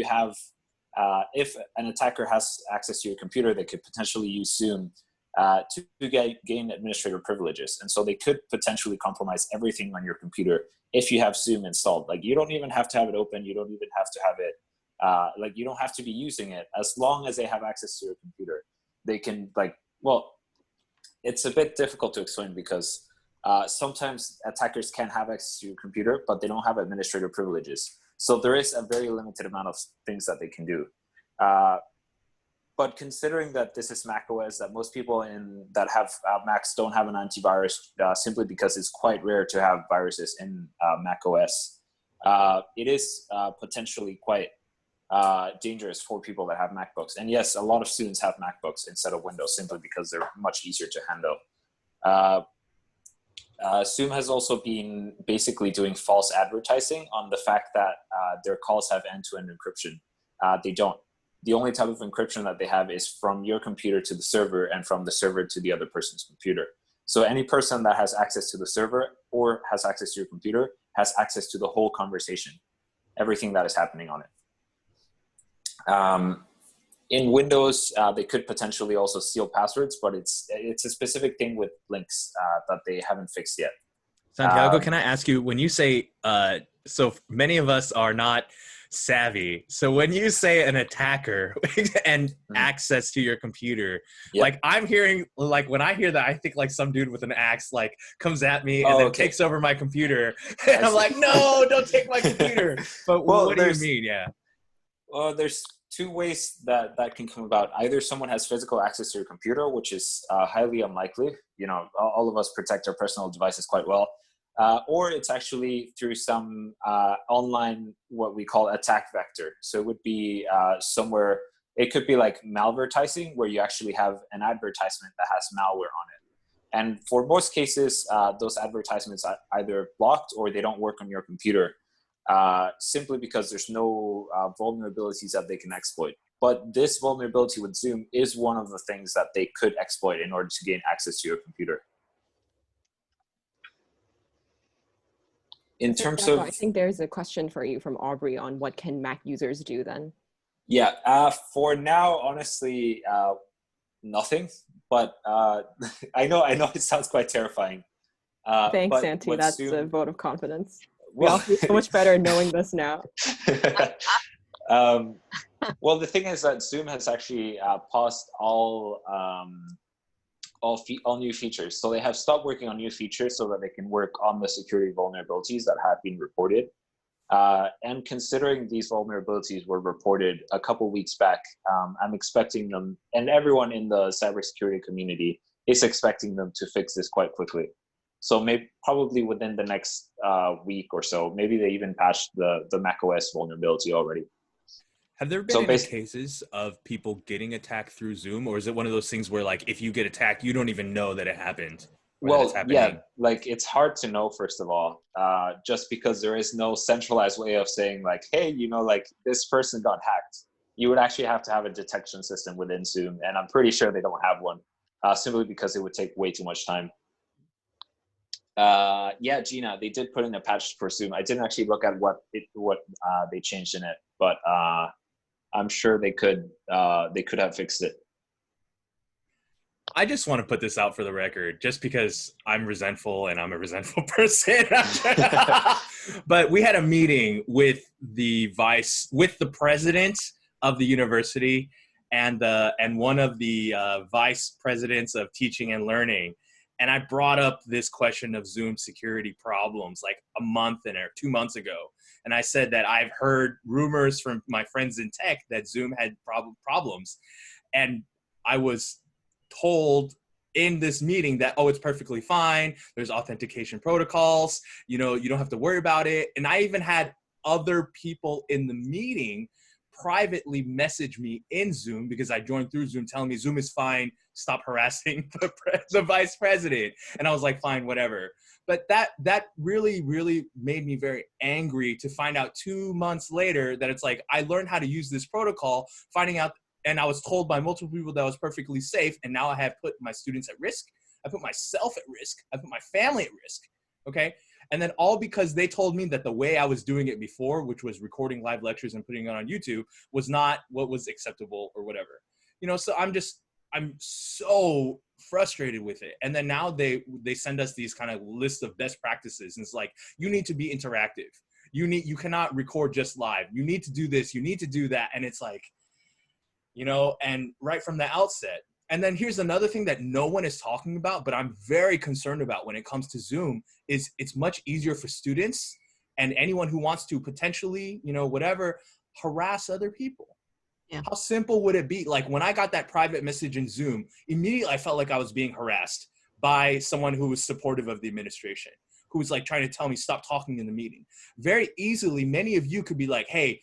an attacker has access to your computer, they could potentially use Zoom to gain administrator privileges. And so they could potentially compromise everything on your computer if you have Zoom installed. Like you don't even have to have it open. You don't even have to have it, you don't have to be using it. As long as they have access to your computer, they can well, it's a bit difficult to explain because sometimes attackers can have access to your computer, but they don't have administrator privileges. So there is a very limited amount of things that they can do. But considering that this is Mac OS, that most people that have Macs don't have an antivirus simply because it's quite rare to have viruses in Mac OS, it is potentially quite dangerous for people that have MacBooks. And yes, a lot of students have MacBooks instead of Windows simply because they're much easier to handle. Zoom has also been basically doing false advertising on the fact that their calls have end-to-end encryption. They don't. The only type of encryption that they have is from your computer to the server and from the server to the other person's computer. So any person that has access to the server or has access to your computer has access to the whole conversation, everything that is happening on it. In Windows, they could potentially also steal passwords, but it's a specific thing with links that they haven't fixed yet. Santiago, can I ask you, when you say, so many of us are not savvy. So when you say an attacker and access to your computer, like I'm hearing, like when I hear that, I think like some dude with an axe like comes at me and then takes over my computer. And I'm like, no, don't take my computer. But what do you mean? Yeah. Well, there's 2 ways that can come about. Either someone has physical access to your computer, which is highly unlikely. All of us protect our personal devices quite well. Or it's actually through some online, what we call attack vector. So it would be somewhere, it could be like malvertising, where you actually have an advertisement that has malware on it. And for most cases, those advertisements are either blocked or they don't work on your computer, simply because there's no vulnerabilities that they can exploit. But this vulnerability with Zoom is one of the things that they could exploit in order to gain access to your computer. In terms of, I think there's a question for you from Aubrey on what can Mac users do then? Yeah, for now, honestly, nothing. But I know it sounds quite terrifying. Thanks, Santi. That's a vote of confidence. We all feel so much better knowing this now. Well, the thing is that Zoom has actually paused all new features. So they have stopped working on new features so that they can work on the security vulnerabilities that have been reported. And considering these vulnerabilities were reported a couple weeks back, I'm expecting them, and everyone in the cybersecurity community is expecting them to fix this quite quickly. So probably within the next week or so, maybe they even patched the macOS vulnerability already. Have there been any cases of people getting attacked through Zoom, or is it one of those things where like if you get attacked, you don't even know that it happened? Well, yeah, like it's hard to know, first of all, just because there is no centralized way of saying like, hey, like this person got hacked. You would actually have to have a detection system within Zoom, and I'm pretty sure they don't have one, simply because it would take way too much time. Yeah, Gina, they did put in a patch for Zoom. I didn't actually look at what they changed in it, but I'm sure they could have fixed it. I just want to put this out for the record, just because I'm resentful and I'm a resentful person. But we had a meeting with the president of the university and one of the vice presidents of teaching and learning. And I brought up this question of Zoom security problems like a month or 2 months ago. And I said that I've heard rumors from my friends in tech that Zoom had problems. And I was told in this meeting that, oh, it's perfectly fine. There's authentication protocols. You don't have to worry about it. And I even had other people in the meeting privately message me in Zoom, because I joined through Zoom, telling me Zoom is fine. Stop harassing the vice president. And I was like, fine, whatever. But that really, really made me very angry to find out 2 months later that it's like, I learned how to use this protocol, finding out, and I was told by multiple people that I was perfectly safe. And now I have put my students at risk. I put myself at risk. I put my family at risk. Okay. And then all because they told me that the way I was doing it before, which was recording live lectures and putting it on YouTube, was not what was acceptable or whatever. So I'm so frustrated with it. And then now they send us these kind of list of best practices. And it's like, you need to be interactive. You cannot record just live. You need to do this. You need to do that. And it's like, and right from the outset. And then here's another thing that no one is talking about, but I'm very concerned about when it comes to Zoom, is it's much easier for students and anyone who wants to potentially, whatever, harass other people. Yeah. How simple would it be? Like when I got that private message in Zoom, immediately I felt like I was being harassed by someone who was supportive of the administration, who was like trying to tell me, stop talking in the meeting. Very easily, many of you could be like, hey,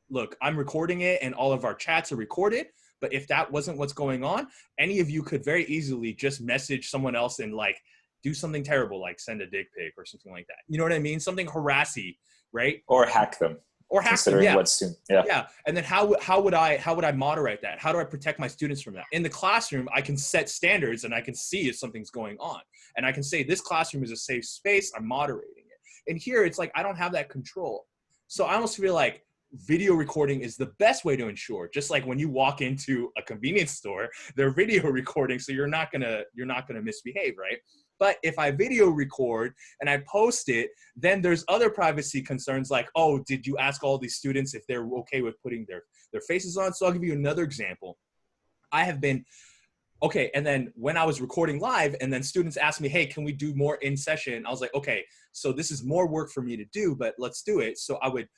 look, I'm recording it and all of our chats are recorded. But if that wasn't what's going on, any of you could very easily just message someone else and like do something terrible, like send a dick pic or something like that. You know what I mean? Something harassy, right? Or hack them. Or hack them, yeah. What's soon. Yeah. Yeah. And then how would I moderate that? How do I protect my students from that? In the classroom, I can set standards and I can see if something's going on. And I can say this classroom is a safe space. I'm moderating it. And here it's like I don't have that control. So I almost feel like video recording is the best way to ensure, just like when you walk into a convenience store, they're video recording, so you're not gonna misbehave, right? But if I video record and I post it, then there's other privacy concerns like, oh, did you ask all these students if they're okay with putting their faces on? So I'll give you another example. I have been okay, and then when I was recording live and then students asked me, hey, can we do more in session? I was like, okay, so this is more work for me to do, but let's do it. So I would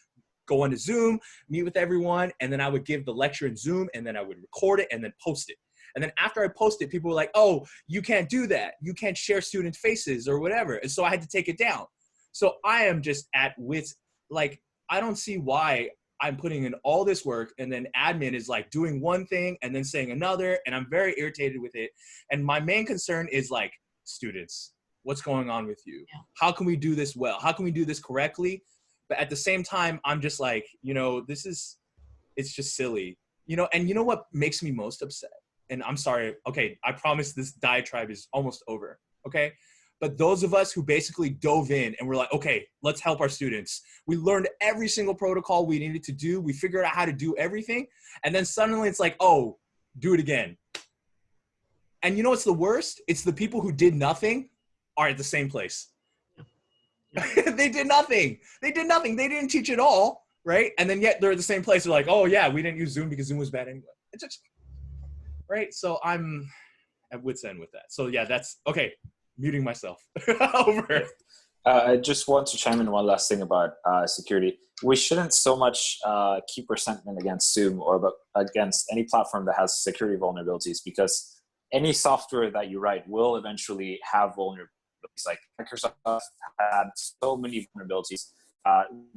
go onto Zoom, meet with everyone, and then I would give the lecture in Zoom, and then I would record it and then post it. And then after I post it, people were like, oh, you can't do that. You can't share student faces or whatever. And so I had to take it down. So I am just at wits, like, I don't see why I'm putting in all this work and then admin is like doing one thing and then saying another, and I'm very irritated with it. And my main concern is like, students, what's going on with you? How can we do this well? How can we do this correctly? But at the same time, I'm just like, it's just silly, and you know what makes me most upset? And I'm sorry, okay, I promise this diatribe is almost over, okay? But those of us who basically dove in and were like, okay, let's help our students. We learned every single protocol we needed to do. We figured out how to do everything. And then suddenly it's like, oh, do it again. And you know what's the worst? It's the people who did nothing are at the same place. They did nothing. They didn't teach at all, right? And then yet they're at the same place. They're like, oh yeah, we didn't use Zoom because Zoom was bad anyway. It's just, right? So I'm at wit's end with that. So yeah, that's, okay, muting myself. Over. I just want to chime in one last thing about security. We shouldn't so much keep resentment against Zoom or against any platform that has security vulnerabilities, because any software that you write will eventually have vulnerabilities. Like Microsoft had so many vulnerabilities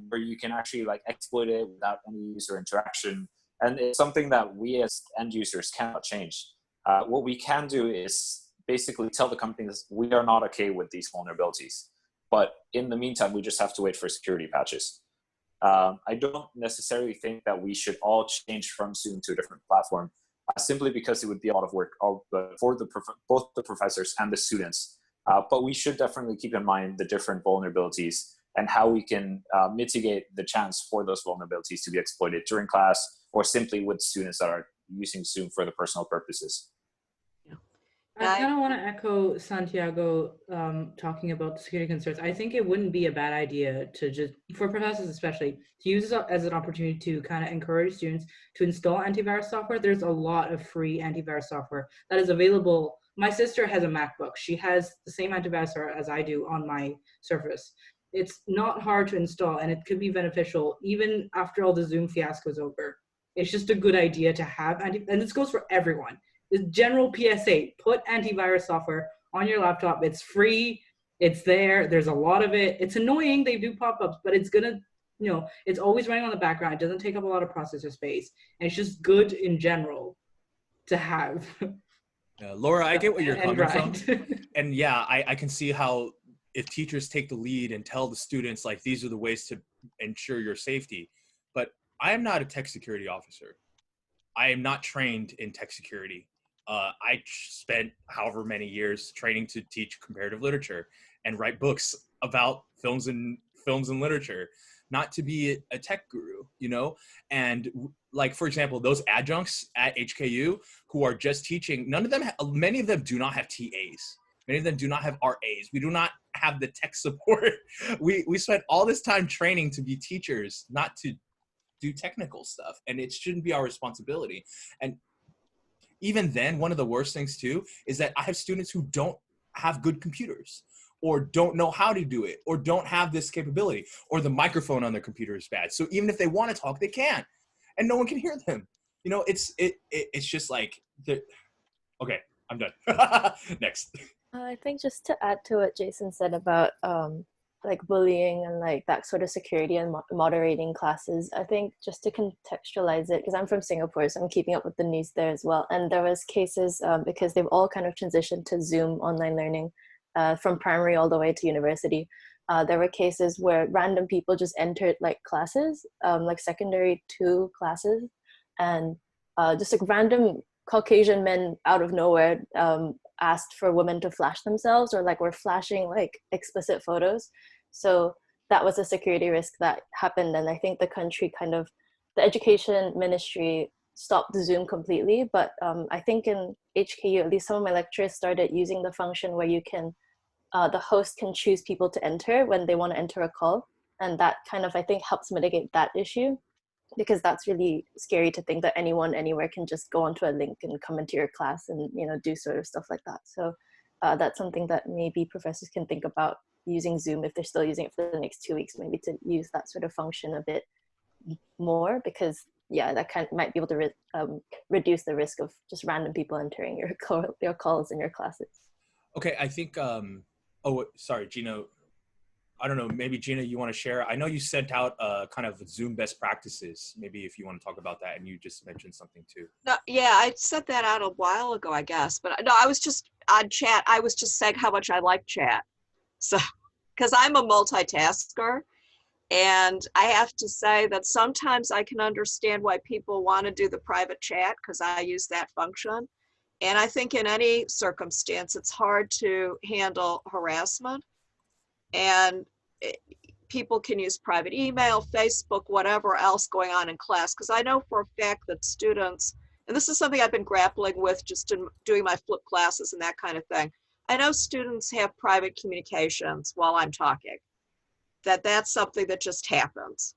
where you can actually like exploit it without any user interaction, and it's something that we as end users cannot change. What we can do is basically tell the companies we are not okay with these vulnerabilities, but in the meantime we just have to wait for security patches. I don't necessarily think that we should all change from Zoom to a different platform, simply because it would be a lot of work for both the professors and the students. But we should definitely keep in mind the different vulnerabilities and how we can mitigate the chance for those vulnerabilities to be exploited during class or simply with students that are using Zoom for the personal purposes. I kind of want to echo Santiago talking about the security concerns. I think it wouldn't be a bad idea to just, for professors especially, to use this as an opportunity to kind of encourage students to install antivirus software. There's a lot of free antivirus software that is available. My sister has a MacBook. She has the same antivirus software as I do on my Surface. It's not hard to install, and it could be beneficial even after all the Zoom fiasco is over. It's just a good idea to have, and this goes for everyone. The general PSA, put antivirus software on your laptop. It's free, it's there, there's a lot of it. It's annoying, they do pop-ups, but it's gonna, you know, it's always running on the background. It doesn't take up a lot of processor space. And it's just good in general to have. Laura, I get what you're coming from. And yeah, I can see how if teachers take the lead and tell the students, like, these are the ways to ensure your safety. But I am not a tech security officer. I am not trained in tech security. I spent however many years training to teach comparative literature and write books about films and literature, not to be a tech guru, you know? And like, for example, those adjuncts at HKU who are just teaching, many of them do not have TAs. Many of them do not have RAs. We do not have the tech support. We spent all this time training to be teachers, not to do technical stuff, and it shouldn't be our responsibility. And even then, one of the worst things too is that I have students who don't have good computers or don't know how to do it or don't have this capability, or the microphone on their computer is bad. So even if they want to talk, they can't, and no one can hear them. You know, it's just like, okay, I'm done. Next. I think just to add to what Jason said about like bullying and like that sort of security and moderating classes, I think just to contextualize it, because I'm from Singapore, so I'm keeping up with the news there as well. And there was cases because they've all kind of transitioned to Zoom online learning from primary all the way to university. There were cases where random people just entered like classes, like secondary 2 classes, and just like random Caucasian men out of nowhere asked for women to flash themselves, or like were flashing like explicit photos. So that was a security risk that happened. And I think the country the education ministry stopped Zoom completely. But I think in HKU, at least some of my lecturers started using the function where you can, the host can choose people to enter when they want to enter a call. And that kind of, I think, helps mitigate that issue, because that's really scary to think that anyone anywhere can just go onto a link and come into your class and, you know, do sort of stuff like that. So that's something that maybe professors can think about using Zoom, if they're still using it for the next 2 weeks, maybe to use that sort of function a bit more, because yeah, that might be able to reduce the risk of just random people entering your calls in your classes. Okay, I think, oh, sorry, Gina. I don't know, maybe Gina, you want to share? I know you sent out kind of Zoom best practices. Maybe if you want to talk about that, and you just mentioned something too. No, yeah, I sent that out a while ago, I guess. But no, I was just on chat. I was just saying how much I like chat. So, because I'm a multitasker, and I have to say that sometimes I can understand why people want to do the private chat, because I use that function. And I think in any circumstance, it's hard to handle harassment. And people can use private email, Facebook, whatever else going on in class. Because I know for a fact that students, and this is something I've been grappling with just in doing my flip classes and that kind of thing. I know students have private communications while I'm talking. That's something that just happens.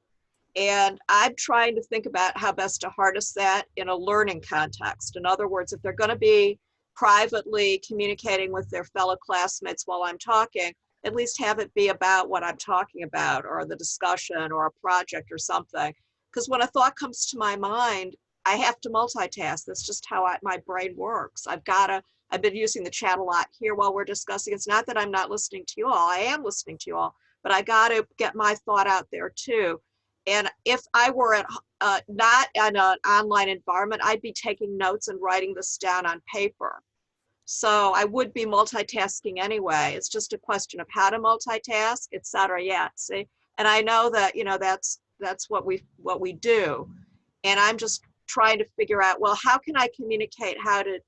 And I'm trying to think about how best to harness that in a learning context. In other words, if they're going to be privately communicating with their fellow classmates while I'm talking, at least have it be about what I'm talking about, or the discussion, or a project or something. Because when a thought comes to my mind, I have to multitask. That's just how my brain works. I've been using the chat a lot here while we're discussing. It's not that I'm not listening to you all. I am listening to you all, but I got to get my thought out there too. And if I were not in an online environment, I'd be taking notes and writing this down on paper. So I would be multitasking anyway. It's just a question of how to multitask, et cetera. Yeah, see? And I know that, you know, that's what we do. And I'm just trying to figure out, well, how can I communicate how to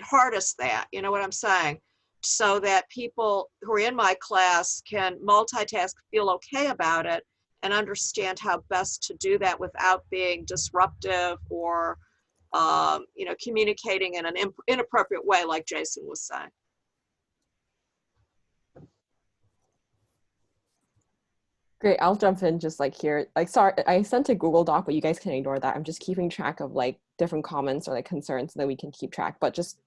harness that? You know what I'm saying? so that people who are in my class can multitask, feel okay about it, and understand how best to do that without being disruptive or communicating in an inappropriate way, like Jason was saying. Great, I'll jump in just like here. Like, sorry, I sent a Google Doc, but you guys can ignore that. I'm just keeping track of like different comments or like concerns so that we can keep track. But just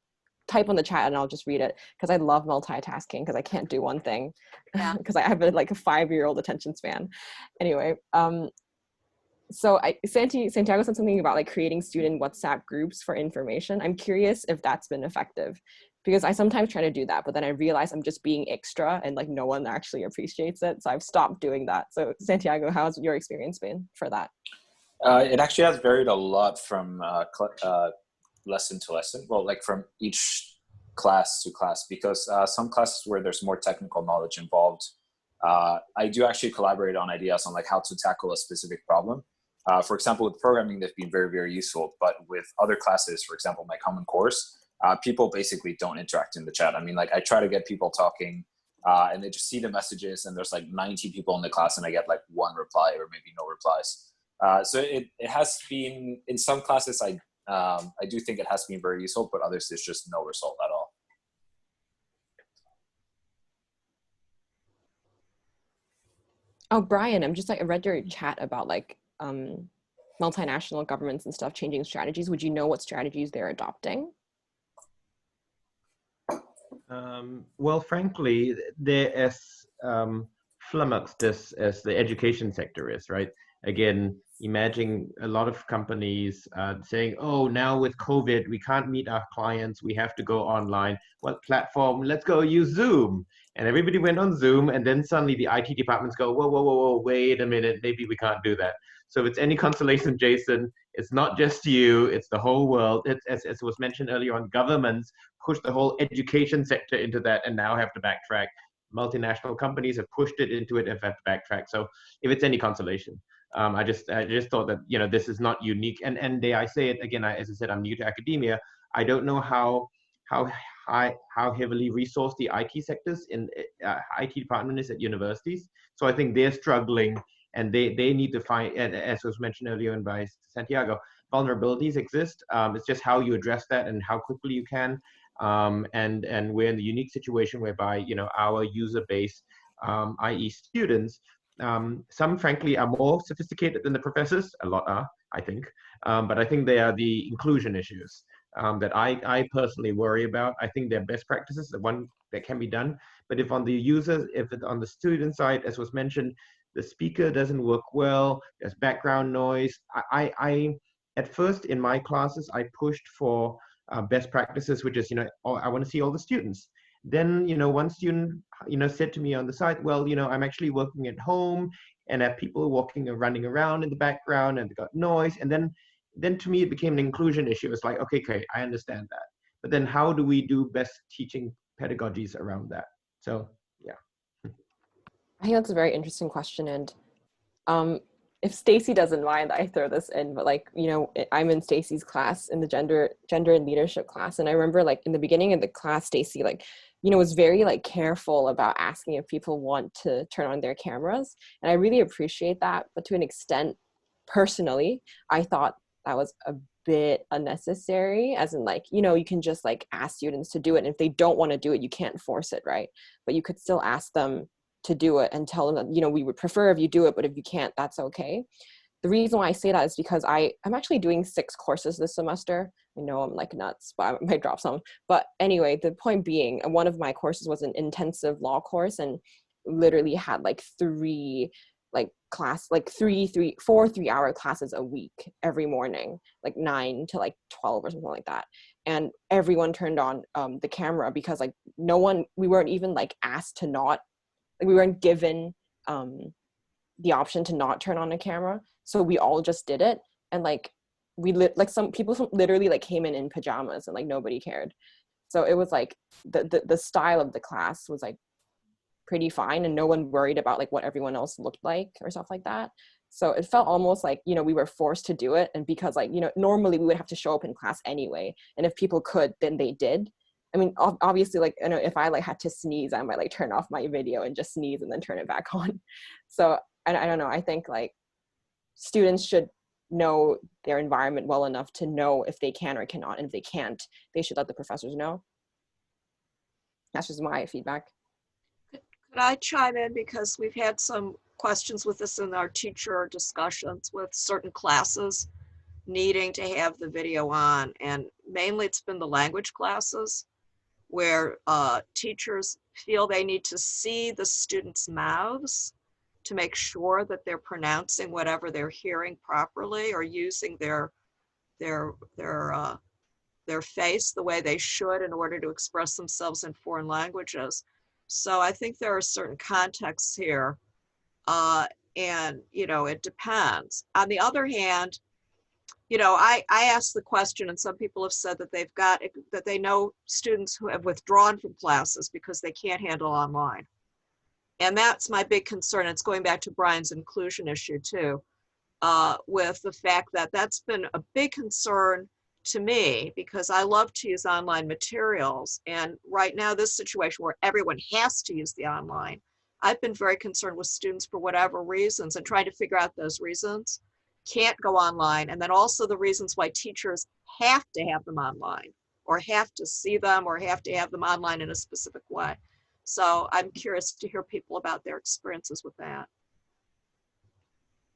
type on the chat and I'll just read it, because I love multitasking because I can't do one thing because I have like a 5-year-old attention span. Anyway, so Santiago said something about like creating student WhatsApp groups for information. I'm curious if that's been effective, because I sometimes try to do that, but then I realize I'm just being extra and like no one actually appreciates it. So I've stopped doing that. So Santiago, how's your experience been for that? It actually has varied a lot from lesson to lesson. Well, like from each class to class, because some classes where there's more technical knowledge involved, I do actually collaborate on ideas on like how to tackle a specific problem. For example, with programming, they've been very, very useful. But with other classes, for example, my common course, people basically don't interact in the chat. I mean, like I try to get people talking and they just see the messages and there's like 90 people in the class and I get like 1 reply or maybe no replies. So it has been, in some classes, I do think it has been very useful, but others there's just no result at all. Oh, Brian, I'm just like, I read your chat about like multinational governments and stuff changing strategies. Would you know what strategies they're adopting? Well, frankly, they're as flummoxed as the education sector is, right? Again, imagine a lot of companies saying, oh, now with COVID, we can't meet our clients. We have to go online. What platform? Let's go use Zoom. And everybody went on Zoom. And then suddenly the IT departments go, whoa, whoa, whoa, whoa, wait a minute. Maybe we can't do that. So if it's any consolation, Jason, it's not just you, it's the whole world. It's, as was mentioned earlier on, governments push the whole education sector into that and now have to backtrack. Multinational companies have pushed it into it and have to backtrack. So if it's any consolation, I just thought that, you know, this is not unique. And I say it again, as I said, I'm new to academia. I don't know how heavily resourced the IT sectors in IT department is at universities. So I think they're struggling and they need to find, and as was mentioned earlier by Santiago, vulnerabilities exist. It's just how you address that and how quickly you can. And we're in the unique situation whereby, you know, our user base, i.e. students, some frankly are more sophisticated than the professors, a lot are, I think, but I think they are the inclusion issues that I personally worry about. I think they're best practices, the one that can be done, but if on the users, if it's on the student side, as was mentioned, the speaker doesn't work well, there's background noise. I at first in my classes, I pushed for best practices, which is, you know, I want to see all the students. Then, you know, one student, you know, said to me on the side, well, you know, I'm actually working at home and I have people walking and running around in the background and they got noise. And then to me, it became an inclusion issue. It's like, okay, I understand that. But then how do we do best teaching pedagogies around that? So, yeah. I think that's a very interesting question. And if Stacy doesn't mind, I throw this in, but like, you know, I'm in Stacy's class in the gender and leadership class. And I remember like in the beginning of the class, Stacy, like, you know, was very like careful about asking if people want to turn on their cameras. And I really appreciate that. But to an extent, personally, I thought that was a bit unnecessary, as in like, you know, you can just like ask students to do it. And if they don't want to do it, you can't force it, right? But you could still ask them to do it and tell them that, you know, we would prefer if you do it, but if you can't, that's okay. The reason why I say that is because I'm actually doing 6 courses this semester. I know I'm like nuts, but I might drop some. But anyway, the point being, one of my courses was an intensive law course and literally had like 3 3-hour classes a week every morning, like 9 to like 12 or something like that. And everyone turned on the camera because like we weren't even like asked to not, like we weren't given the option to not turn on a camera. So we all just did it. And like some people literally like came in pajamas and like nobody cared. So it was like the style of the class was like pretty fine and no one worried about like what everyone else looked like or stuff like that. So it felt almost like, you know, we were forced to do it. And because like, you know, normally we would have to show up in class anyway. And if people could, then they did. I mean, obviously, like, you know, if I like had to sneeze, I might like turn off my video and just sneeze and then turn it back on. So I don't know. I think like students should know their environment well enough to know if they can or cannot. And if they can't, they should let the professors know. That's just my feedback. Could I chime in, because we've had some questions with this in our teacher discussions with certain classes needing to have the video on, and mainly it's been the language classes where teachers feel they need to see the students' mouths to make sure that they're pronouncing whatever they're hearing properly, or using their face the way they should in order to express themselves in foreign languages. So I think there are certain contexts here, and you know, it depends. On the other hand, you know, I asked the question, and some people have said that that they know students who have withdrawn from classes because they can't handle online. And that's my big concern. It's going back to Brian's inclusion issue too, with the fact that that's been a big concern to me, because I love to use online materials. And right now, this situation where everyone has to use the online, I've been very concerned with students for whatever reasons, and trying to figure out those reasons can't go online. And then also the reasons why teachers have to have them online, or have to see them, or have to have them online in a specific way. So I'm curious to hear people about their experiences with that.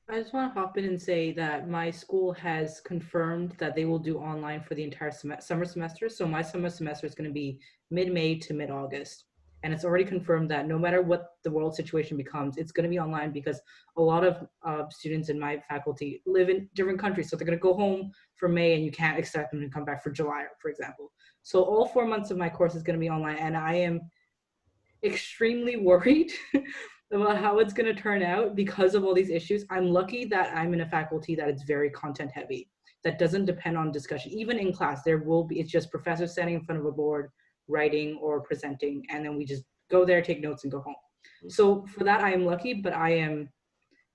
I just want to hop in and say that my school has confirmed that they will do online for the entire summer semester. So my summer semester is going to be mid-May to mid-August. And it's already confirmed that no matter what the world situation becomes, it's going to be online, because a lot of students in my faculty live in different countries. So they're going to go home for May, and you can't expect them to come back for July, for example. So all 4 months of my course is going to be online, and I am extremely worried about how it's going to turn out because of all these issues. I'm lucky that I'm in a faculty that is very content heavy, that doesn't depend on discussion. Even in class, there will be, it's just professors standing in front of a board, writing or presenting, and then we just go there, take notes, and go home. So for that, I am lucky, but I am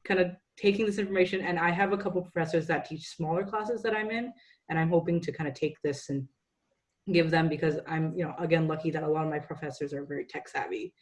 kind of taking this information, and I have a couple of professors that teach smaller classes that I'm in, and I'm hoping to kind of take this and give them, because I'm, you know, again, lucky that a lot of my professors are very tech savvy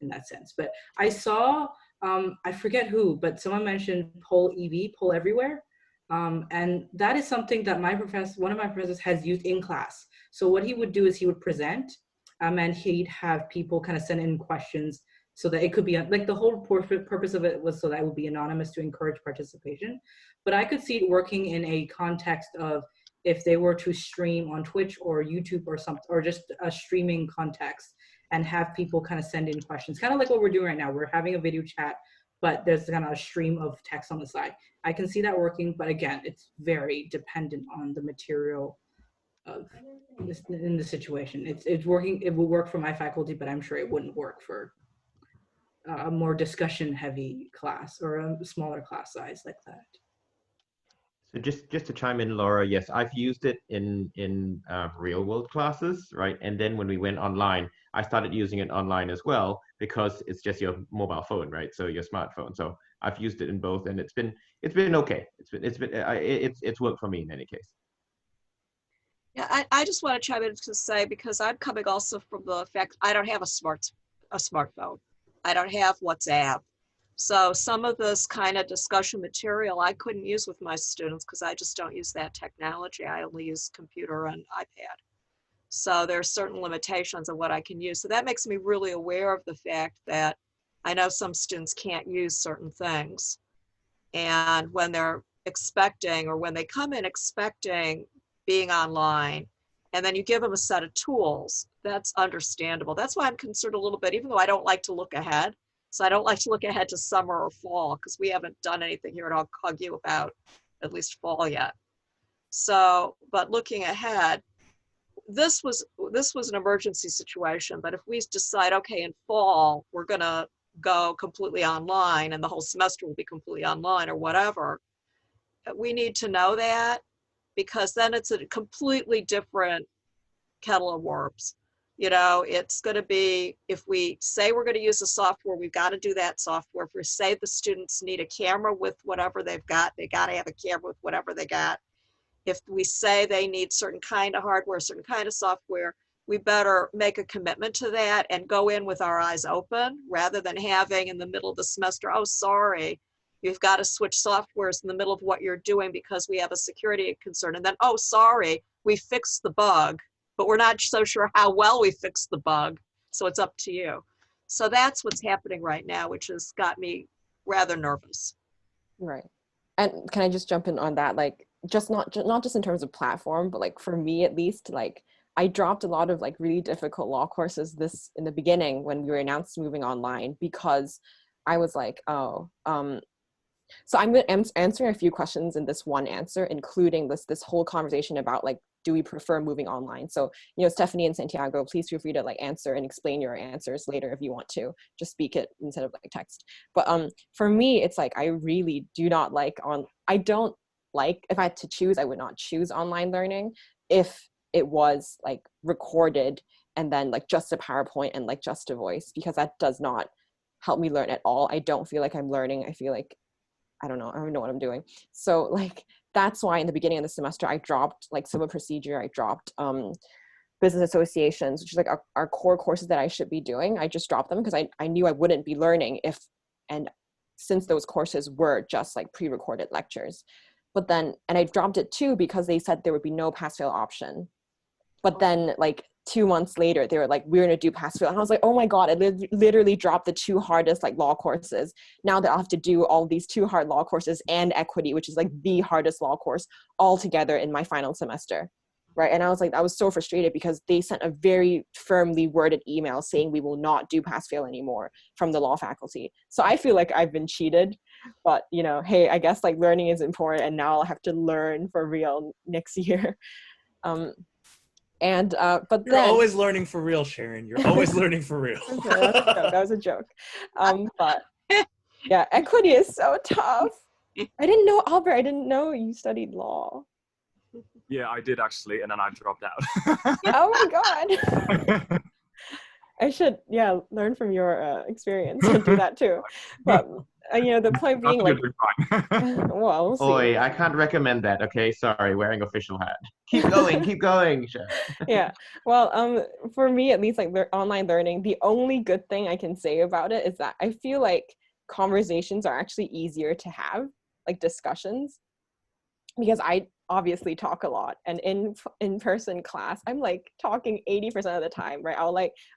in that sense. But I saw, I forget who, but someone mentioned Poll EV, Poll Everywhere. And that is something that one of my professors has used in class. So what he would do is he would present, and he'd have people kind of send in questions, so that it could be, like, the whole purpose of it was so that it would be anonymous to encourage participation. But I could see it working in a context of, if they were to stream on Twitch or YouTube or something, or just a streaming context, and have people kind of send in questions, kind of like what we're doing right now. We're having a video chat, but there's kind of a stream of text on the side. I can see that working, but again, it's very dependent on the material of this, in the situation. It's working. It will work for my faculty, but I'm sure it wouldn't work for a more discussion heavy class, or a smaller class size like that. So just to chime in, Laura, yes, I've used it in real world classes, right? And then when we went online, I started using it online as well, because it's just your mobile phone, right? So your smartphone. So I've used it in both, and it's been okay. It's worked for me in any case. Yeah, I just want to chime in to say, because I'm coming also from the fact I don't have a smartphone. I don't have WhatsApp. So some of this kind of discussion material I couldn't use with my students, because I just don't use that technology. I only use computer and iPad. So there are certain limitations of what I can use. So that makes me really aware of the fact that I know some students can't use certain things. And when they're expecting, or when they come in expecting being online, and then you give them a set of tools, that's understandable. That's why I'm concerned a little bit, even though I don't like to look ahead. So I don't like to look ahead to summer or fall, because we haven't done anything here at Hug about at least fall yet. So, but looking ahead, this was an emergency situation. But if we decide, okay, in fall, we're gonna go completely online, and the whole semester will be completely online or whatever, we need to know that, because then it's a completely different kettle of worms. You know, it's going to be, if we say we're going to use the software, we've got to do that software. If we say the students need a camera with whatever they've got, they got to have a camera with whatever they got. If we say they need certain kind of hardware, certain kind of software, we better make a commitment to that and go in with our eyes open rather than having in the middle of the semester, oh, sorry, you've got to switch softwares in the middle of what you're doing because we have a security concern. And then, oh, sorry, we fixed the bug, but we're not so sure how well we fixed the bug. So it's up to you. So that's what's happening right now, which has got me rather nervous. Right. And can I just jump in on that? Like, just not just in terms of platform, but like for me at least, like I dropped a lot of like really difficult law courses in the beginning when we were announced moving online, because I was like, oh, so I'm answering a few questions in this one answer, including this whole conversation about like, do we prefer moving online? So, you know, Stephanie and Santiago, please feel free to like answer and explain your answers later if you want to. Just speak it instead of like text. But for me, it's like I really do not like I don't like, if I had to choose, I would not choose online learning if it was like recorded and then like just a PowerPoint and like just a voice, because that does not help me learn at all. I don't feel like I'm learning. I feel like I don't know what I'm doing. So like, that's why in the beginning of the semester, I dropped like civil procedure, I dropped business associations, which is like our core courses that I should be doing. I just dropped them because I knew I wouldn't be learning since those courses were just like pre-recorded lectures. But then, and I dropped it too because they said there would be no pass-fail option. But then like 2 months later, they were like, we're gonna do pass-fail. And I was like, oh my God, I literally dropped the 2 hardest like law courses. Now that I'll have to do all these 2 hard law courses and equity, which is like the hardest law course, all together in my final semester, right? And I was like, I was so frustrated because they sent a very firmly worded email saying we will not do pass-fail anymore from the law faculty. So I feel like I've been cheated, but you know, hey, I guess like learning is important, and now I'll have to learn for real next year. But you're then, always learning for real, Sharon. You're always learning for real. That was a joke. But yeah, equity is so tough. I didn't know, Albert, I didn't know you studied law. Yeah, I did actually, and then I dropped out. Oh my God. I should, learn from your experience and do that too. But you know, the point being, like, well, we'll see. Oi, I can't recommend that. Okay, sorry, wearing official hat. Keep going, keep going. Yeah. Well, for me at least, like online learning, the only good thing I can say about it is that I feel like conversations are actually easier to have, like discussions, because I obviously talk a lot, and in person class I'm like talking 80% of the time, right?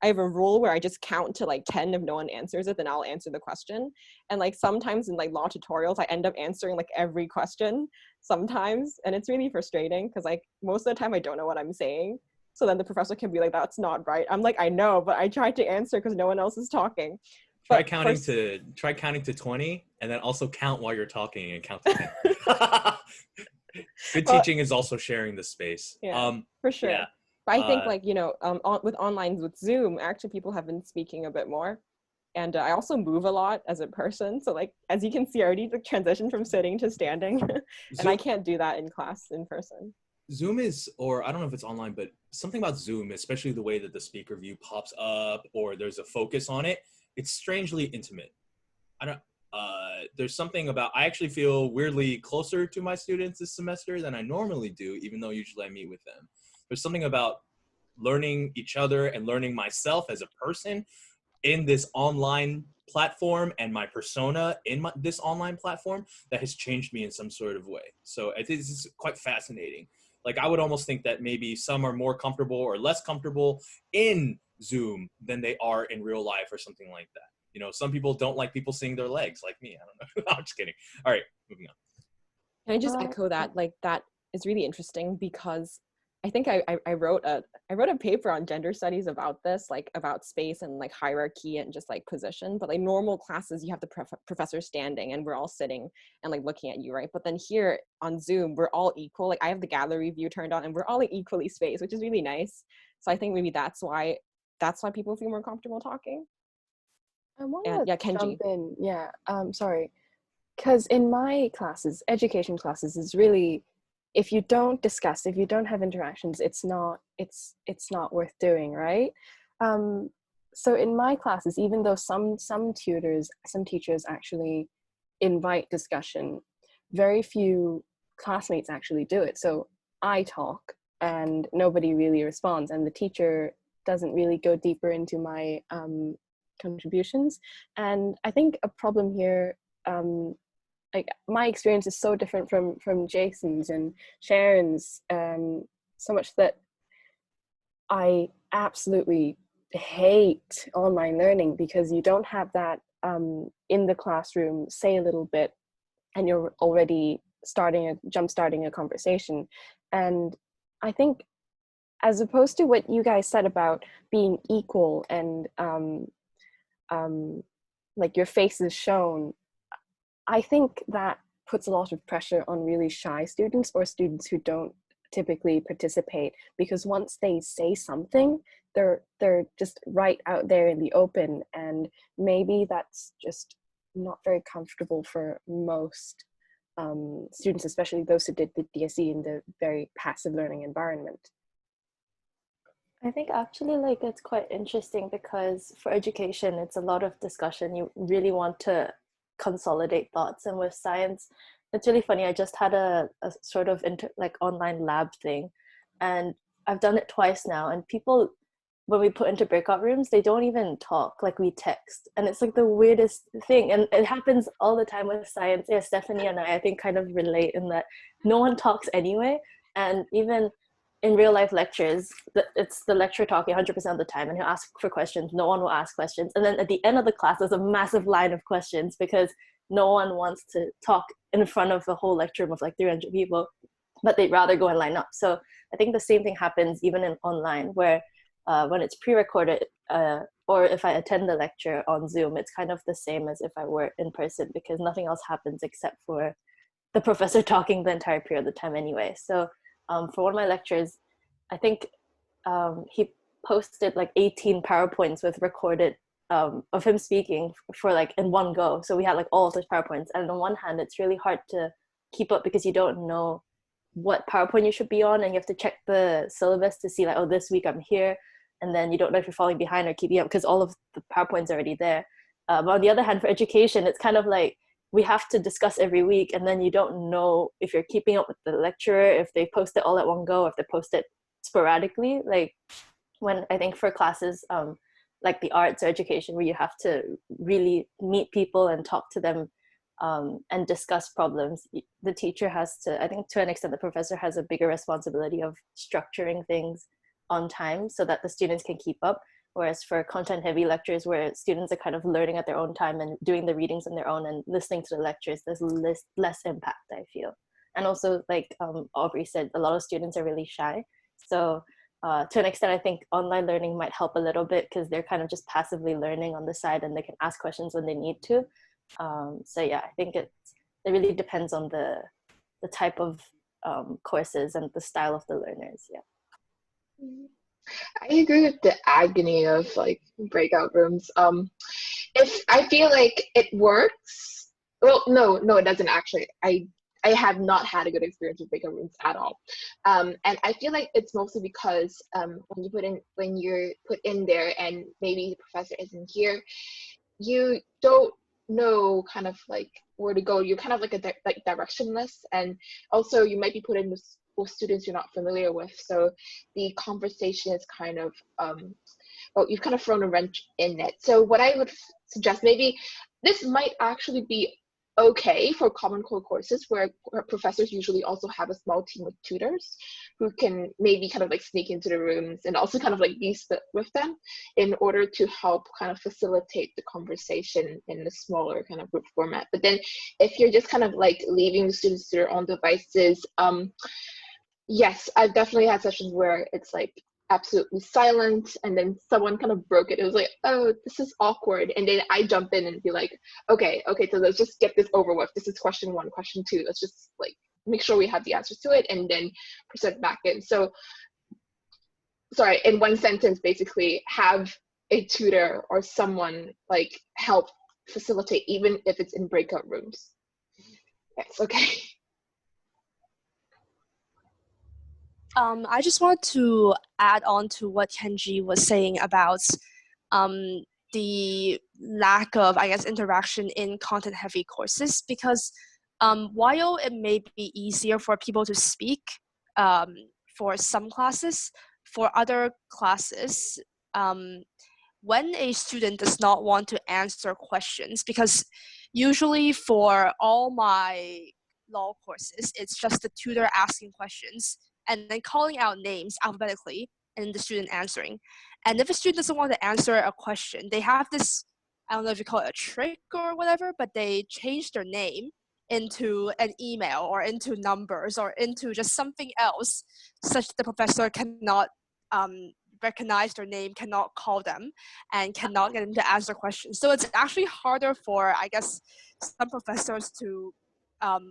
I have a rule where I just count to like 10. If no one answers it, then I'll answer the question. And like sometimes in like law tutorials I end up answering like every question sometimes, and it's really frustrating because like most of the time I don't know what I'm saying. So then the professor can be like, that's not right. I'm like, I know, but I tried to answer because no one else is talking. Try counting to 20, and then also count while you're talking and count to 10. Good teaching is also sharing the space. Yeah, for sure. Yeah. But I think like, you know, with online, with Zoom, actually people have been speaking a bit more. And I also move a lot as a person. So like, as you can see, I already transitioned from sitting to standing. And I can't do that in class in person. Zoom is, or I don't know if it's online, but something about Zoom, especially the way that the speaker view pops up or there's a focus on it, it's strangely intimate. There's something about, I actually feel weirdly closer to my students this semester than I normally do, even though usually I meet with them. There's something about learning each other and learning myself as a person in this online platform and my persona in this online platform that has changed me in some sort of way. So I think this is quite fascinating. Like, I would almost think that maybe some are more comfortable or less comfortable in Zoom than they are in real life or something like that. You know, some people don't like people seeing their legs, like me. I don't know. I'm just kidding. All right, moving on. Can I just echo that? Like, that is really interesting because I think I wrote a paper on gender studies about this, like about space and like hierarchy and just like position. But like normal classes, you have the professor standing and we're all sitting and like looking at you, right? But then here on Zoom, we're all equal. Like I have the gallery view turned on and we're all like equally spaced, which is really nice. So I think maybe that's why people feel more comfortable talking. I want to Kenji. jump in. Yeah, sorry. Because in my classes, education classes is really, if you don't discuss, if you don't have interactions, it's not worth doing, right? So in my classes, even though some teachers actually invite discussion, very few classmates actually do it. So I talk and nobody really responds, and the teacher doesn't really go deeper into my contributions. And I think a problem here, like my experience is so different from Jason's and Sharon's, so much that I absolutely hate online learning, because you don't have that in the classroom, say a little bit, and you're already jump starting a conversation. And I think, as opposed to what you guys said about being equal and like your face is shown, I think that puts a lot of pressure on really shy students or students who don't typically participate, because once they say something, they're just right out there in the open, and maybe that's just not very comfortable for most students, especially those who did the DSE in the very passive learning environment. I think actually like it's quite interesting, because for education it's a lot of discussion. You really want to consolidate thoughts, and with science it's really funny. I just had a sort of like online lab thing, and I've done it twice now, and people, when we put into breakout rooms, they don't even talk, like we text, and it's like the weirdest thing. And it happens all the time with science. Yeah, Stephanie and I think kind of relate in that no one talks anyway, and even in real life lectures, it's the lecturer talking 100% of the time, and he'll ask for questions, no one will ask questions, and then at the end of the class there's a massive line of questions because no one wants to talk in front of a whole lecture room of like 300 people, but they'd rather go and line up. So I think the same thing happens even in online, where when it's pre-recorded, or if I attend the lecture on Zoom, it's kind of the same as if I were in person, because nothing else happens except for the professor talking the entire period of the time anyway. So for one of my lectures, I think he posted like 18 PowerPoints with recorded of him speaking for like in one go. So we had like all of those PowerPoints, and on one hand it's really hard to keep up because you don't know what PowerPoint you should be on, and you have to check the syllabus to see like, oh, this week I'm here, and then you don't know if you're falling behind or keeping up because all of the PowerPoint's already there. But on the other hand, for education, it's kind of like we have to discuss every week, and then you don't know if you're keeping up with the lecturer, if they post it all at one go, if they post it sporadically. Like when I think for classes like the arts or education, where you have to really meet people and talk to them and discuss problems, the teacher has to, I think to an extent, the professor has a bigger responsibility of structuring things on time so that the students can keep up. Whereas for content heavy lectures where students are kind of learning at their own time and doing the readings on their own and listening to the lectures, there's less impact, I feel. And also, like Aubrey said, a lot of students are really shy. So to an extent, I think online learning might help a little bit because they're kind of just passively learning on the side and they can ask questions when they need to. So yeah, I think it really depends on the type of courses and the style of the learners, yeah. I agree with the agony of like breakout rooms. If I feel like it works, well, no, it doesn't actually. I have not had a good experience with breakout rooms at all, and I feel like it's mostly because when you're put in there and maybe the professor isn't here, you don't know kind of like where to go. You're kind of like directionless, and also you might be put in with students you're not familiar with, so the conversation is kind of well, you've kind of thrown a wrench in it. So what I would suggest, maybe this might actually be okay for Common Core courses where professors usually also have a small team of tutors who can maybe kind of like sneak into the rooms and also kind of like be with them in order to help kind of facilitate the conversation in a smaller kind of group format. But then if you're just kind of like leaving the students to their own devices, yes, I've definitely had sessions where it's like absolutely silent and then someone kind of broke it. It was like, oh, this is awkward. And then I jump in and be like, okay, so let's just get this over with. This is question 1, question 2. Let's just like make sure we have the answers to it and then present back in. So, sorry, in one sentence, basically have a tutor or someone like help facilitate, even if it's in breakout rooms. Yes, okay. I just want to add on to what Kenji was saying about the lack of, I guess, interaction in content-heavy courses, because while it may be easier for people to speak for some classes. For other classes, when a student does not want to answer questions, because usually for all my law courses, it's just the tutor asking questions and then calling out names alphabetically and the student answering. And if a student doesn't want to answer a question, they have this, I don't know if you call it a trick or whatever, but they change their name into an email or into numbers or into just something else, such that the professor cannot recognize their name, cannot call them, and cannot get them to answer questions. So it's actually harder for, I guess, some professors to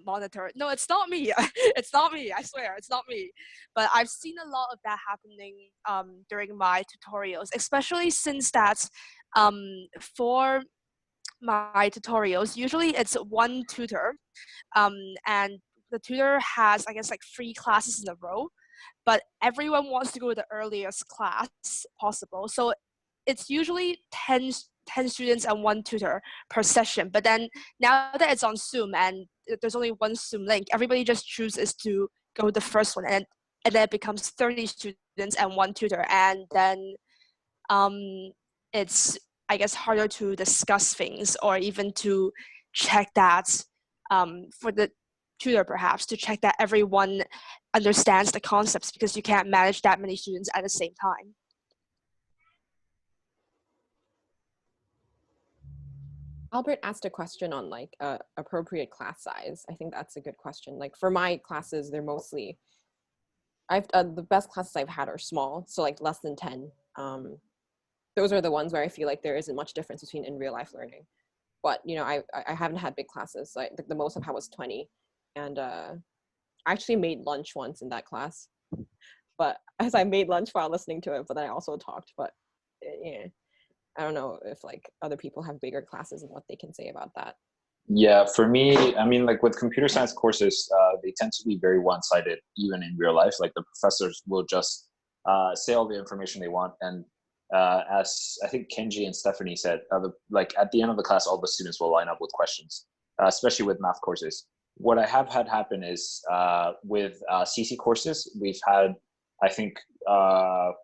monitor. No, it's not me. It's not me. I swear, it's not me. But I've seen a lot of that happening during my tutorials, especially since that for my tutorials, usually it's one tutor, and the tutor has, I guess, like 3 classes in a row, but everyone wants to go to the earliest class possible. So it's usually 10 students and 1 tutor per session. But then now that it's on Zoom and there's only 1 Zoom link, everybody just chooses to go the first one, and then it becomes 30 students and 1 tutor. And then it's, I guess, harder to discuss things or even to check that for the tutor, perhaps, to check that everyone understands the concepts, because you can't manage that many students at the same time. Albert asked a question on like appropriate class size. I think that's a good question. Like for my classes, they're mostly, the best classes I've had are small, so like less than 10. Those are the ones where I feel like there isn't much difference between in real life learning. But you know, I haven't had big classes. Like the most I've had was 20, and I actually made lunch once in that class. But as I made lunch while listening to it, but then I also talked. But yeah, I don't know if like other people have bigger classes and what they can say about that. Yeah, for me, I mean, like with computer science courses, they tend to be very one-sided, even in real life. Like the professors will just say all the information they want, and as I think Kenji and Stephanie said, like at the end of the class, all the students will line up with questions, especially with math courses. What I have had happen is with CC courses, we've had, I think,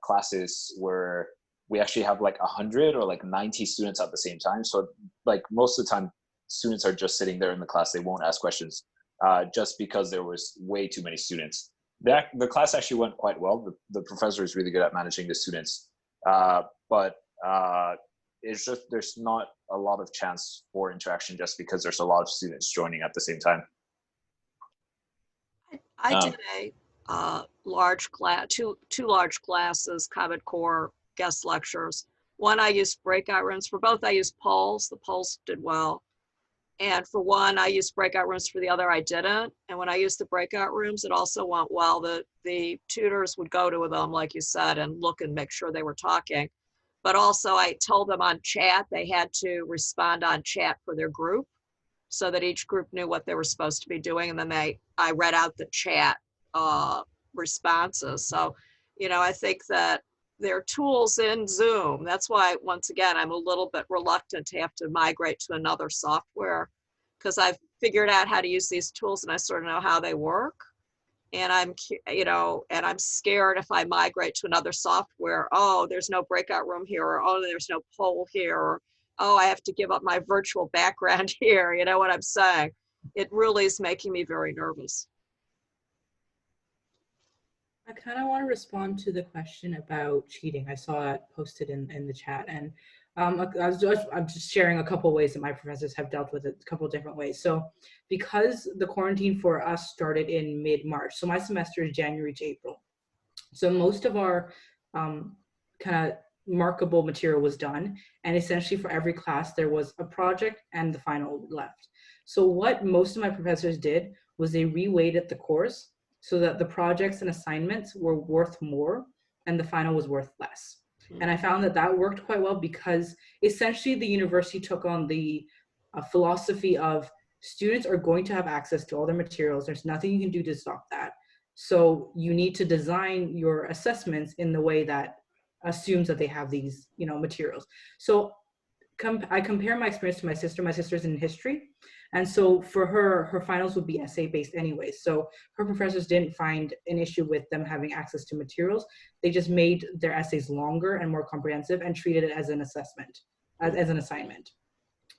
classes where we actually have like 100 or like 90 students at the same time. So like most of the time, students are just sitting there in the class. They won't ask questions just because there was way too many students. The class actually went quite well. The professor is really good at managing the students. But it's just, there's not a lot of chance for interaction just because there's a lot of students joining at the same time. I did a large class, two large classes, Common Core guest lectures. One I used breakout rooms. For both I used polls. The polls did well. And for one, I used breakout rooms. For the other, I didn't. And when I used the breakout rooms, it also went well. The tutors would go to them, like you said, and look and make sure they were talking. But also I told them on chat, they had to respond on chat for their group so that each group knew what they were supposed to be doing. And then I read out the chat responses. So, you know, I think that there are tools in Zoom. That's why, once again, I'm a little bit reluctant to have to migrate to another software, because I've figured out how to use these tools and I sort of know how they work. And I'm scared if I migrate to another software, oh, there's no breakout room here, or oh, there's no poll here, or oh, I have to give up my virtual background here. You know what I'm saying? It really is making me very nervous. I kind of want to respond to the question about cheating. I saw it posted in the chat, and I'm just sharing a couple ways that my professors have dealt with it, a couple different ways. So because the quarantine for us started in mid-March, so my semester is January to April. So most of our kind of markable material was done, and essentially for every class there was a project and the final left. So what most of my professors did was they reweighted the course so that the projects and assignments were worth more and the final was worth less. And I found that that worked quite well because essentially the university took on the philosophy of students are going to have access to all their materials. There's nothing you can do to stop that. So you need to design your assessments in the way that assumes that they have these, you know, materials. So I compare my experience to my sister. My sister's in history. And so for her finals would be essay based anyway. So her professors didn't find an issue with them having access to materials. They just made their essays longer and more comprehensive and treated it as an assessment, as an assignment.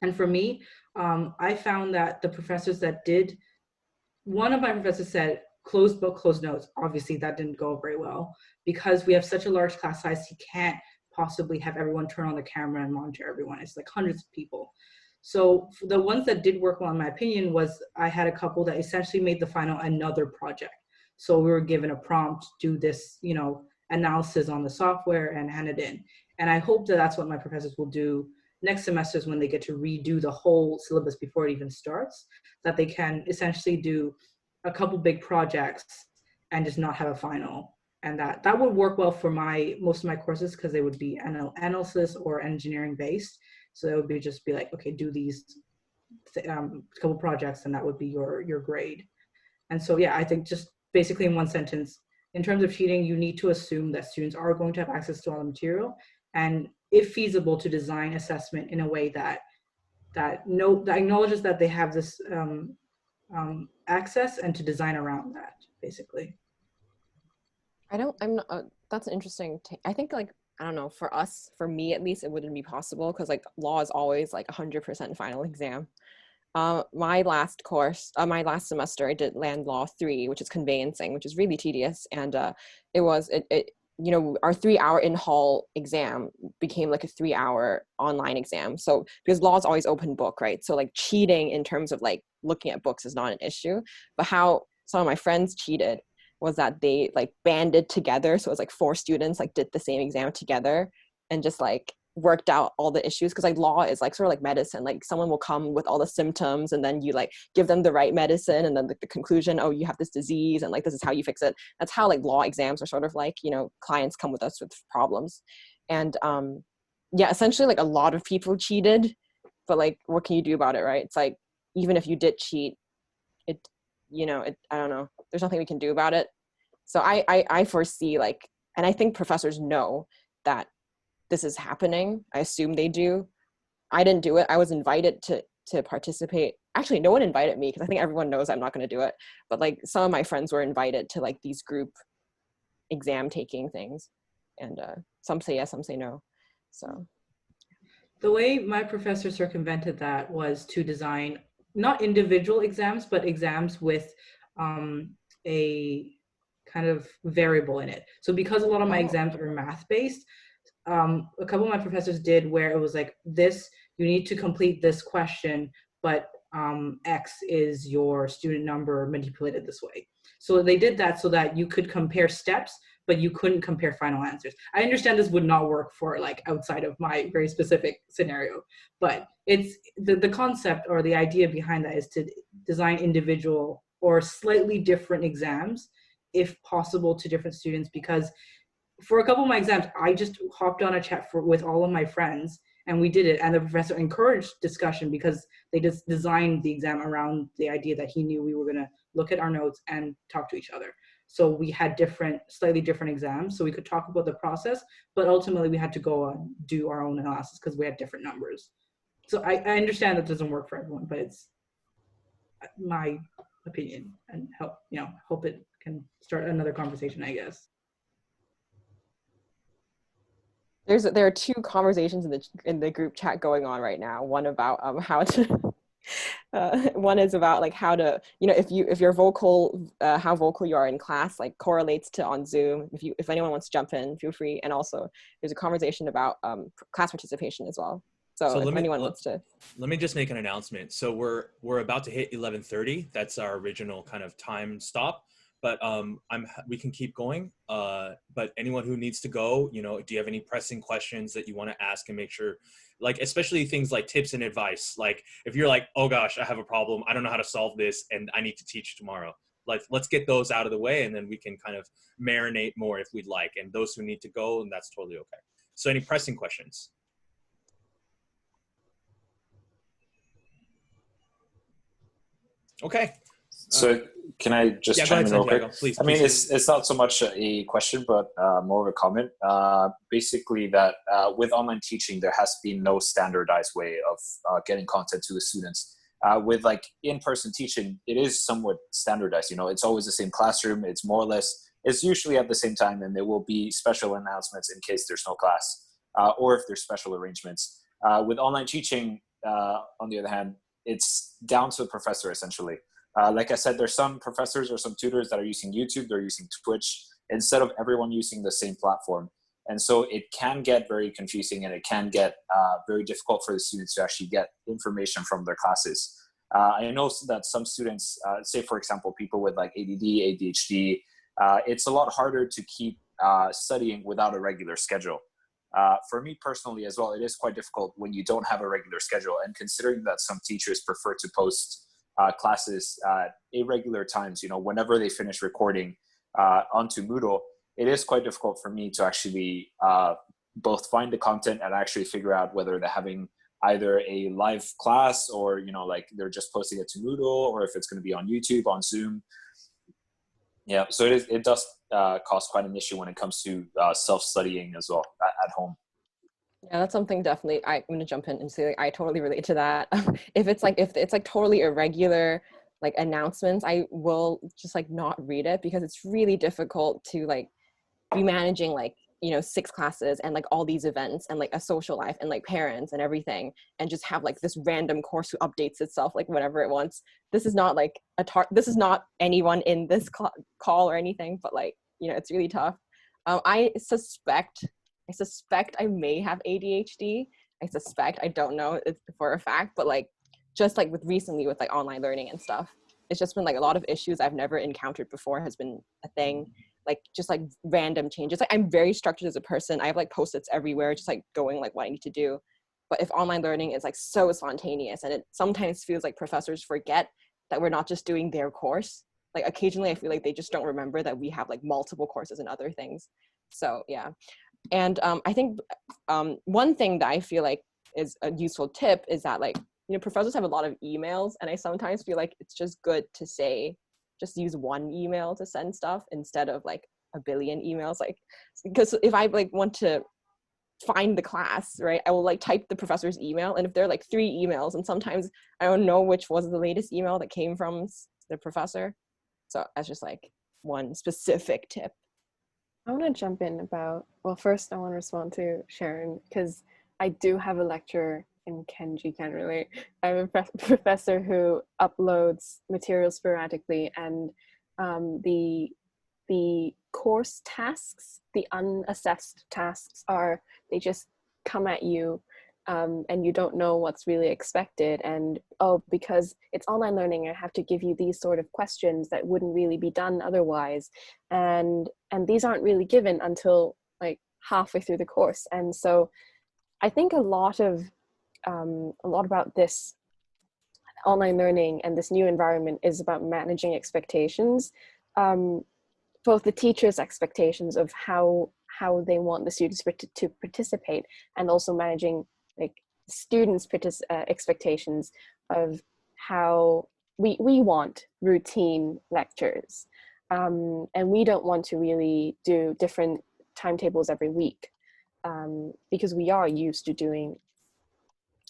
And for me, I found that the professors that did, one of my professors said, closed book, closed notes. Obviously that didn't go very well because we have such a large class size, he can't possibly have everyone turn on the camera and monitor everyone. It's like hundreds of people. So the ones that did work well, in my opinion, was I had a couple that essentially made the final another project. So we were given a prompt, do this, you know, analysis on the software and hand it in. And I hope that that's what my professors will do next semesters when they get to redo the whole syllabus before it even starts, that they can essentially do a couple big projects and just not have a final. And that would work well for most of my courses because they would be analysis or engineering based. So it would be just be like, okay, do these couple projects and that would be your grade. And so, yeah, I think just basically in one sentence, in terms of cheating, you need to assume that students are going to have access to all the material and if feasible to design assessment in a way that acknowledges that they have this access and to design around that, basically. That's an interesting I think, like, I don't know, for me at least, it wouldn't be possible because like law is always like 100% final exam. My last semester, I did Land Law 3, which is conveyancing, which is really tedious. And you know, our 3-hour in-hall exam became like a 3-hour online exam. So because law is always open book, right? So like cheating in terms of like looking at books is not an issue. But how some of my friends cheated was that they like banded together. So it was like 4 students like did the same exam together and just like worked out all the issues. Because like law is like sort of like medicine. Like someone will come with all the symptoms and then you like give them the right medicine and then the conclusion, oh, you have this disease and like this is how you fix it. That's how like law exams are sort of like, you know, clients come with us with problems. And yeah, essentially like a lot of people cheated, but like what can you do about it, right? It's like even if you did cheat, I don't know, there's nothing we can do about it. So I foresee like, and I think professors know that this is happening. I assume they do. I didn't do it. I was invited to participate. Actually, no one invited me because I think everyone knows I'm not going to do it. But like some of my friends were invited to like these group exam taking things. And some say yes, some say no. So the way my professor circumvented that was to design not individual exams, but exams with a kind of variable in it. So because a lot of my exams are math-based, a couple of my professors did where it was like this, you need to complete this question, but X is your student number manipulated this way. So they did that so that you could compare steps, but you couldn't compare final answers. I understand this would not work for like outside of my very specific scenario, but it's the concept or the idea behind that is to design individual or slightly different exams if possible to different students, because for a couple of my exams, I just hopped on a chat with all of my friends and we did it. And the professor encouraged discussion because they just designed the exam around the idea that he knew we were gonna look at our notes and talk to each other. So we had slightly different exams. So we could talk about the process, but ultimately we had to go and do our own analysis because we had different numbers. So I understand that doesn't work for everyone, but it's my opinion and hope it can start another conversation, I guess. There are 2 conversations in the group chat going on right now. One about how to one is about like how to, if you're vocal, how vocal you are in class like correlates to on Zoom. If anyone wants to jump in, feel free. And also there's a conversation about class participation as well. So if anyone wants to. Let me just make an announcement. So we're about to hit 11:30. That's our original kind of time stop. But we can keep going. But anyone who needs to go, do you have any pressing questions that you want to ask and make sure, like, especially things like tips and advice. Like if you're like, oh gosh, I have a problem, I don't know how to solve this and I need to teach tomorrow. Like, let's get those out of the way and then we can kind of marinate more if we'd like. And those who need to go, and that's totally okay. So any pressing questions? Okay. So Can I just Yeah, go chime ahead, in real quick? Santiago. Please. I mean, please. it's not so much a question, but more of a comment. Basically, that with online teaching, there has been no standardized way of getting content to the students. With like in-person teaching, it is somewhat standardized. You know, it's always the same classroom. It's more or less, it's usually at the same time, and there will be special announcements in case there's no class, or if there's special arrangements. With online teaching, on the other hand, it's down to the professor essentially. Like I said, there's some professors or some tutors that are using YouTube, they're using Twitch, instead of everyone using the same platform. And so it can get very confusing, and it can get very difficult for the students to actually get information from their classes. I know that some students, say for example, people with like ADD, ADHD, it's a lot harder to keep studying without a regular schedule. For me personally as well, it is quite difficult when you don't have a regular schedule, and considering that some teachers prefer to post classes at irregular times, you know, whenever they finish recording onto Moodle, it is quite difficult for me to actually both find the content and actually figure out whether they're having either a live class or, you know, like they're just posting it to Moodle, or if it's going to be on YouTube, on Zoom. Yeah, so it does cause quite an issue when it comes to self-studying as well at home. Yeah, that's something definitely I'm gonna jump in and say like, I totally relate to that. If it's like totally irregular like announcements, I will just like not read it, because it's really difficult to like be managing like, you know, 6 classes and like all these events and like a social life and like parents and everything, and just have like this random course who updates itself like whenever it wants. This is not like this is not anyone in this call or anything, but like, you know, it's really tough. I suspect I may have ADHD. I don't know it's for a fact, but like just like with recently with like online learning and stuff, it's just been like a lot of issues I've never encountered before has been a thing. Like just like random changes. Like I'm very structured as a person. I have like post-its everywhere, just like going like what I need to do. But if online learning is like so spontaneous, and it sometimes feels like professors forget that we're not just doing their course. Like occasionally I feel like they just don't remember that we have like multiple courses and other things. So yeah. And I think one thing that I feel like is a useful tip is that like, you know, professors have a lot of emails, and I sometimes feel like it's just good to say, just use one email to send stuff instead of like a billion emails. Like, because if I like want to find the class, right, I will like type the professor's email, and if there are like 3 emails, and sometimes I don't know which was the latest email that came from the professor. So that's just like one specific tip. I want to jump in about, well, first I want to respond to Sharon, because I do have a lecturer in Kenji can relate. I have a professor who uploads material sporadically, and the course tasks, the unassessed tasks are, they just come at you, and you don't know what's really expected. And oh, because it's online learning, I have to give you these sort of questions that wouldn't really be done otherwise, and these aren't really given until like halfway through the course. And so I think a lot about this online learning and this new environment is about managing expectations, both the teachers' expectations of how they want the students to participate, and also managing like students' expectations of how we want routine lectures, and we don't want to really do different timetables every week, because we are used to doing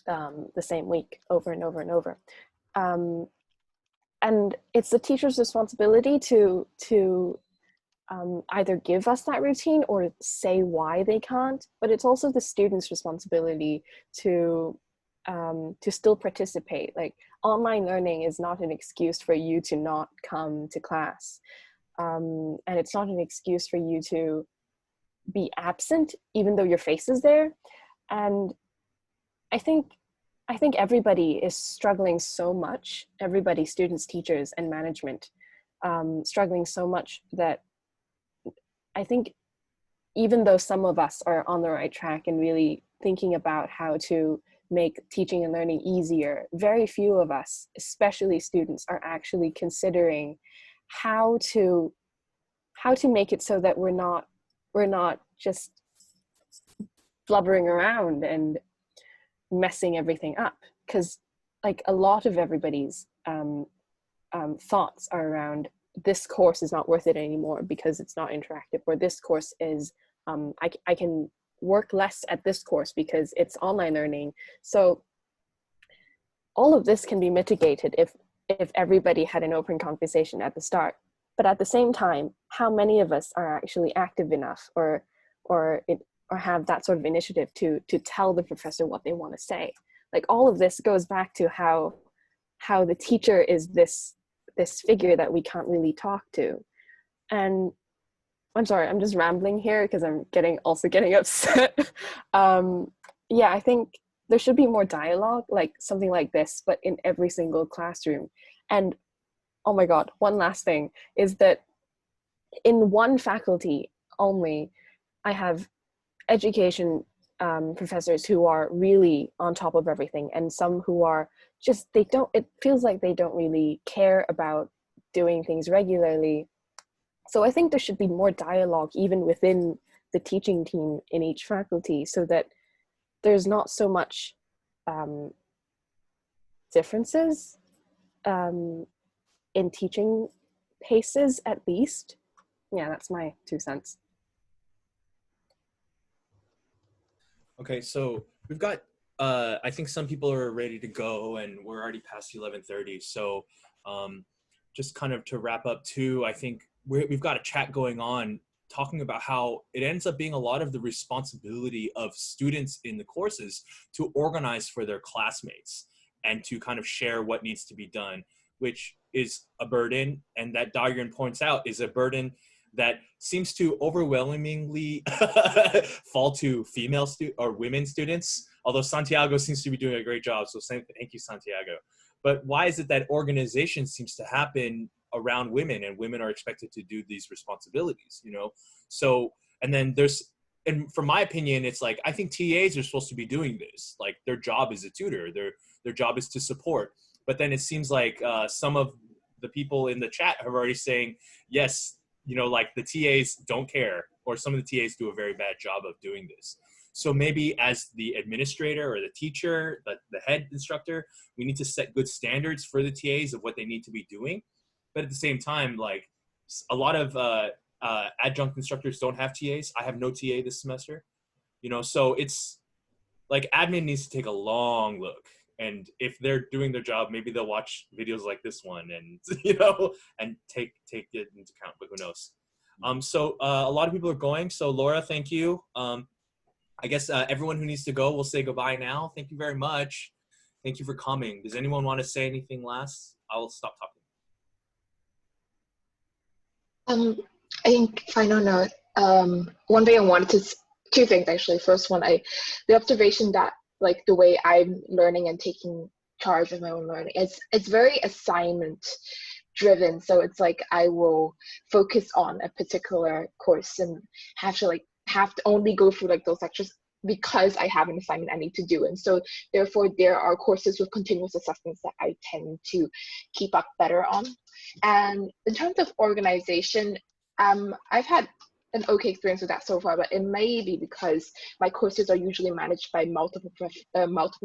the same week over and over and over. And it's the teacher's responsibility to either give us that routine or say why they can't, but it's also the student's responsibility to still participate. Like, online learning is not an excuse for you to not come to class, and it's not an excuse for you to be absent even though your face is there. And I think everybody is struggling so much, everybody, students, teachers, and management, struggling so much that I think even though some of us are on the right track and really thinking about how to make teaching and learning easier, very few of us, especially students, are actually considering how to make it so that we're not just blubbering around and messing everything up. Because like a lot of everybody's thoughts are around this course is not worth it anymore because it's not interactive, or this course is, I can work less at this course because it's online learning. So all of this can be mitigated if everybody had an open conversation at the start. But at the same time, how many of us are actually active enough or have that sort of initiative to tell the professor what they want to say? Like, all of this goes back to how the teacher is this figure that we can't really talk to. And I'm sorry, I'm just rambling here because I'm also getting upset. Yeah, I think there should be more dialogue, like something like this, but in every single classroom. And oh my God, one last thing is that in one faculty only, I have education professors who are really on top of everything, and some who are just, it feels like they don't really care about doing things regularly. So I think there should be more dialogue even within the teaching team in each faculty, so that there's not so much differences in teaching paces, at least. Yeah, that's my 2 cents. Okay, so we've got, I think some people are ready to go, and we're already past 11:30. So just kind of to wrap up too, I think we've got a chat going on talking about how it ends up being a lot of the responsibility of students in the courses to organize for their classmates and to kind of share what needs to be done, which is a burden, and that Dagyun points out is a burden that seems to overwhelmingly fall to female or women students, although Santiago seems to be doing a great job, so thank you, Santiago. But why is it that organization seems to happen around women, and women are expected to do these responsibilities, you know? So, and then and from my opinion, it's like, I think TAs are supposed to be doing this. Like, their job is a tutor, their job is to support. But then it seems like some of the people in the chat are already saying, yes, you know, like the TAs don't care, or some of the TAs do a very bad job of doing this. So maybe as the administrator or the teacher, the head instructor, we need to set good standards for the TAs of what they need to be doing. But at the same time, like, a lot of adjunct instructors don't have TAs. I have no TA this semester, you know, so it's like admin needs to take a long look. And if they're doing their job, maybe they'll watch videos like this one and, you know, and take it into account, but who knows? So a lot of people are going. So Laura, thank you. I guess everyone who needs to go will say goodbye now. Thank you very much. Thank you for coming. Does anyone want to say anything last? I'll stop talking. I think final note, one thing I wanted to, two things actually. First one, the observation that, like, the way I'm learning and taking charge of my own learning, it's very assignment driven. So it's like I will focus on a particular course and have to only go through like those lectures because I have an assignment I need to do. And so therefore there are courses with continuous assessments that I tend to keep up better on. And in terms of organization, I've had an okay experience with that so far, but it may be because my courses are usually managed by multiple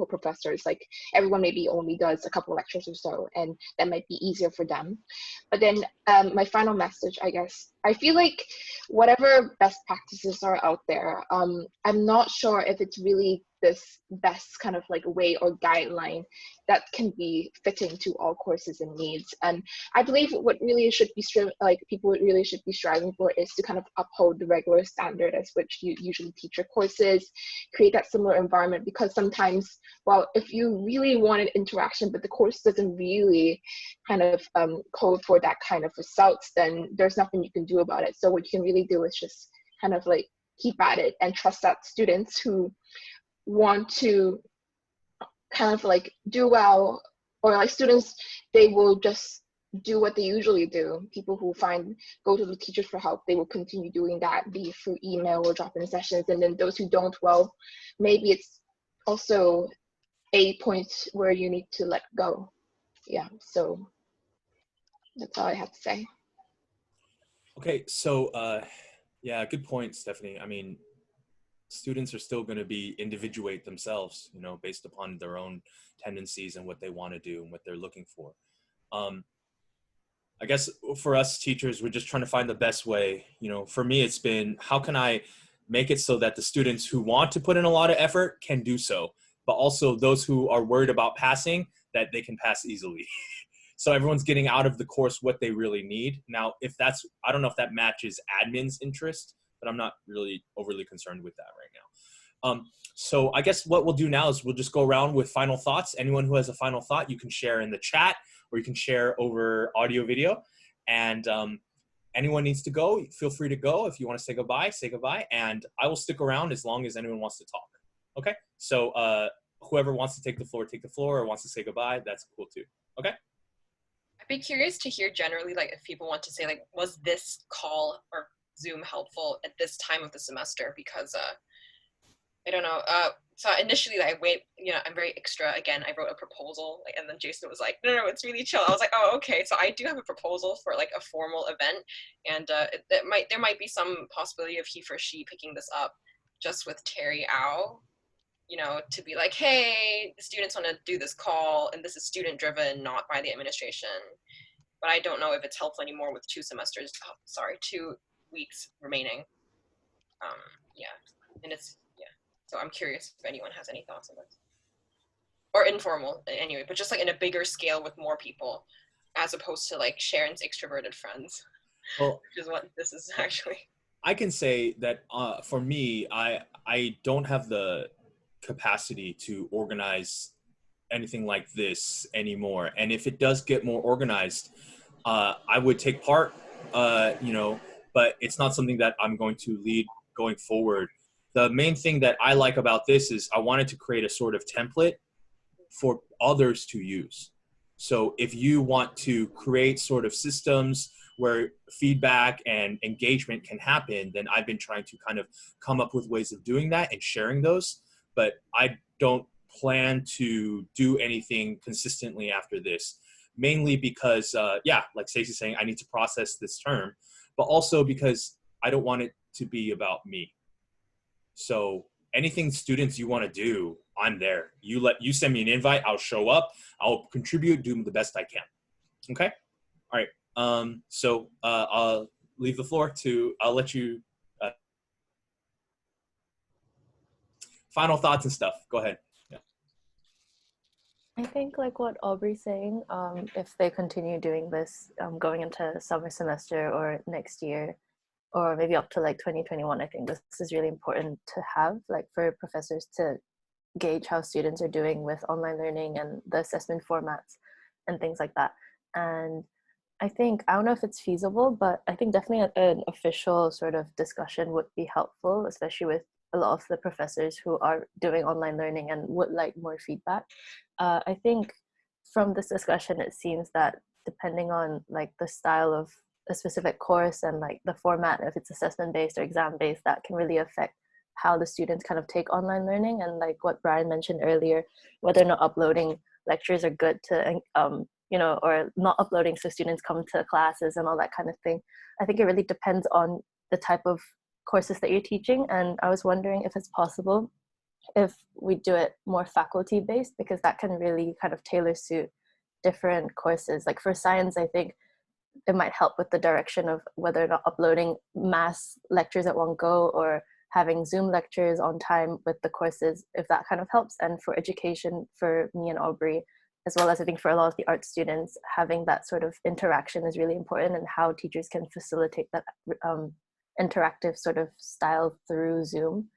professors. Like, everyone maybe only does a couple of lectures or so, and that might be easier for them. But then my final message, I guess, I feel like whatever best practices are out there, I'm not sure if it's really this best kind of like way or guideline that can be fitting to all courses and needs. And I believe what really should be people really should be striving for is to kind of uphold the regular standard as which you usually teach your courses, create that similar environment, because sometimes, well, if you really want an interaction but the course doesn't really kind of code for that kind of results, then there's nothing you can do about it. So what you can really do is just kind of like keep at it and trust that students who want to kind of like do well, or like students, they will just do what they usually do. People who go to the teachers for help, they will continue doing that, be it through email or drop-in sessions. And then those who don't, well, maybe it's also a point where you need to let go. Yeah, so that's all I have to say. Okay, so yeah, good point, Stephanie. I mean, students are still going to be individuate themselves, you know, based upon their own tendencies and what they want to do and what they're looking for. I guess for us teachers, we're just trying to find the best way. You know, for me, it's been, how can I make it so that the students who want to put in a lot of effort can do so, but also those who are worried about passing, that they can pass easily. So everyone's getting out of the course what they really need. Now, if that's, I don't know if that matches admin's interest, but I'm not really overly concerned with that right now. So I guess what we'll do now is we'll just go around with final thoughts. Anyone who has a final thought, you can share in the chat, or you can share over audio video. And anyone needs to go, feel free to go. If you want to say goodbye, and I will stick around as long as anyone wants to talk. Okay, so whoever wants to take the floor, or wants to say goodbye, that's cool too. Okay. I'd be curious to hear generally, like, if people want to say, like, was this call or Zoom helpful at this time of the semester? Because I don't know. So initially, like, I'm very extra. Again, I wrote a proposal, like, and then Jason was like, no, it's really chill. I was like, oh, okay. So I do have a proposal for like a formal event, and there might be some possibility of he or she picking this up just with Terry Au, you know, to be like, hey, the students want to do this call, and this is student driven, not by the administration. But I don't know if it's helpful anymore with 2 weeks remaining. Yeah, and it's, yeah. So I'm curious if anyone has any thoughts on this. Or informal, anyway, but just like in a bigger scale with more people, as opposed to like Sharon's extroverted friends, well, which is what this is actually. I can say that for me, I don't have the capacity to organize anything like this anymore. And if it does get more organized, I would take part, you know, but it's not something that I'm going to lead going forward. The main thing that I like about this is I wanted to create a sort of template for others to use. So if you want to create sort of systems where feedback and engagement can happen, then I've been trying to kind of come up with ways of doing that and sharing those. But I don't plan to do anything consistently after this, mainly because, yeah, like Stacey's saying, I need to process this term, but also because I don't want it to be about me. So anything students you want to do, I'm there. You send me an invite, I'll show up, I'll contribute, do the best I can. Okay? All right. So I'll leave the floor to, I'll let you, final thoughts and stuff. Go ahead. Yeah. I think like what Aubrey's saying, if they continue doing this going into summer semester or next year, or maybe up to like 2021, I think this is really important to have, like, for professors to gauge how students are doing with online learning and the assessment formats and things like that. And I think, I don't know if it's feasible, but I think definitely an official sort of discussion would be helpful, especially with a lot of the professors who are doing online learning and would like more feedback. I think from this discussion, it seems that depending on like the style of a specific course and like the format, if it's assessment based or exam based, that can really affect how the students kind of take online learning. And like what Brian mentioned earlier, whether or not uploading lectures are good to, you know, or not uploading so students come to classes and all that kind of thing. I think it really depends on the type of courses that you're teaching. And I was wondering if it's possible if we do it more faculty based, because that can really kind of tailor suit different courses. Like for science, I think it might help with the direction of whether or not uploading mass lectures at one go or having Zoom lectures on time with the courses, if that kind of helps. And for education, for me and Aubrey, as well as I think for a lot of the art students, having that sort of interaction is really important, and how teachers can facilitate that interactive sort of style through Zoom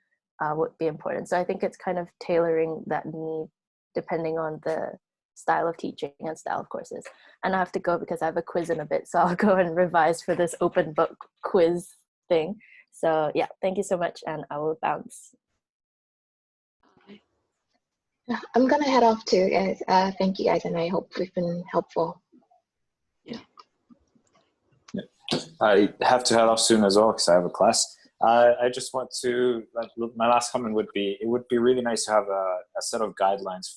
would be important. So I think it's kind of tailoring that need depending on the style of teaching and style of courses. And I have to go because I have a quiz in a bit, so I'll go and revise for this open book quiz thing. So yeah, thank you so much, and I will bounce. I'm gonna head off too, guys. Thank you guys, and I hope we've been helpful. I have to head off soon as well because I have a class. I just want to, my last comment would be, it would be really nice to have a set of guidelines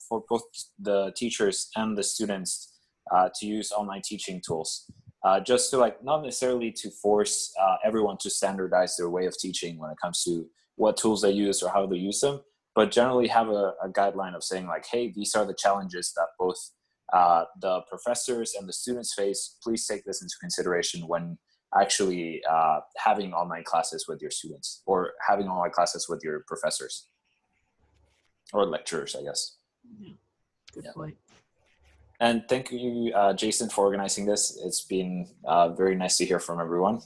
for both the teachers and the students to use online teaching tools. Just to like, not necessarily to force everyone to standardize their way of teaching when it comes to what tools they use or how they use them, but generally have a guideline of saying like, hey, these are the challenges that both the professors and the students face, please take this into consideration when actually having online classes with your students or having online classes with your professors or lecturers, I guess. Good point. And thank you, Jason, for organizing this. It's been very nice to hear from everyone.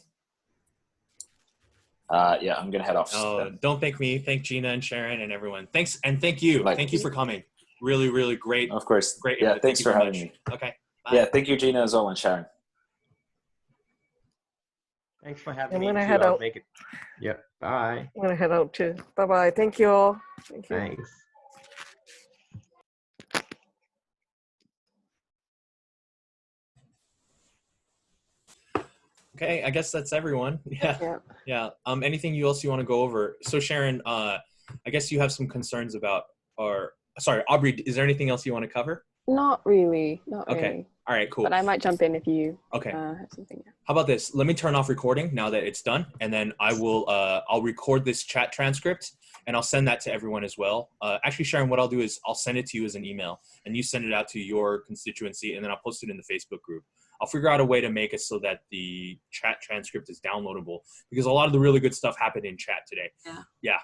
Yeah, I'm gonna head off. Oh, don't thank me. Thank Gina and Sharon and everyone. Thanks, and thank you. Thank you for coming. Really, really great. Of course. Great. Yeah, input. thanks Thank you for very having much. me. Okay. Bye. Yeah, thank you, Gina, as well, and Sharon. Thanks for having I'm me. gonna too. head I'll out. make it. Yep. Bye. I'm gonna head out too. Bye bye. Thank you all. Thank you. Thanks. Okay, I guess that's everyone. Yeah. Anything else you want to go over? So Sharon, I guess you have some concerns about, or sorry, Aubrey, is there anything else you want to cover? Not really. Not Okay. really. All right, cool. But I might jump in if you Okay. have something. How about this? Let me turn off recording now that it's done, and then I will. I'll record this chat transcript, and I'll send that to everyone as well. Actually, Sharon, what I'll do is I'll send it to you as an email, and you send it out to your constituency, and then I'll post it in the Facebook group. I'll figure out a way to make it so that the chat transcript is downloadable, because a lot of the really good stuff happened in chat today. Yeah.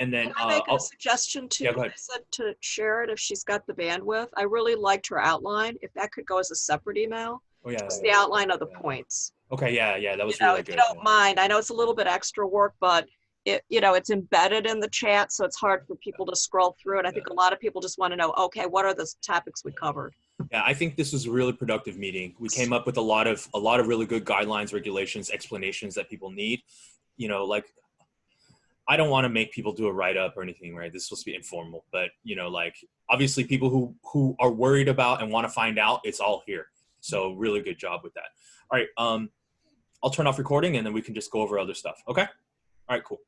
And then Can I make a suggestion too? Yeah, go ahead. I said to share it if she's got the bandwidth. I really liked her outline. If that could go as a separate email, Oh yeah. just the outline of the points. Okay. Yeah. That was You know, really if good. you don't mind, I know it's a little bit extra work, but it's embedded in the chat, so it's hard for people to scroll through it. I think a lot of people just want to know, okay, what are the topics we covered? Yeah, I think this was a really productive meeting. We came up with a lot of really good guidelines, regulations, explanations that people need. You know, like, I don't want to make people do a write-up or anything, right? This is supposed to be informal, but like, obviously people who are worried about and want to find out, it's all here. So really good job with that. All right, I'll turn off recording and then we can just go over other stuff. Okay. All right, cool.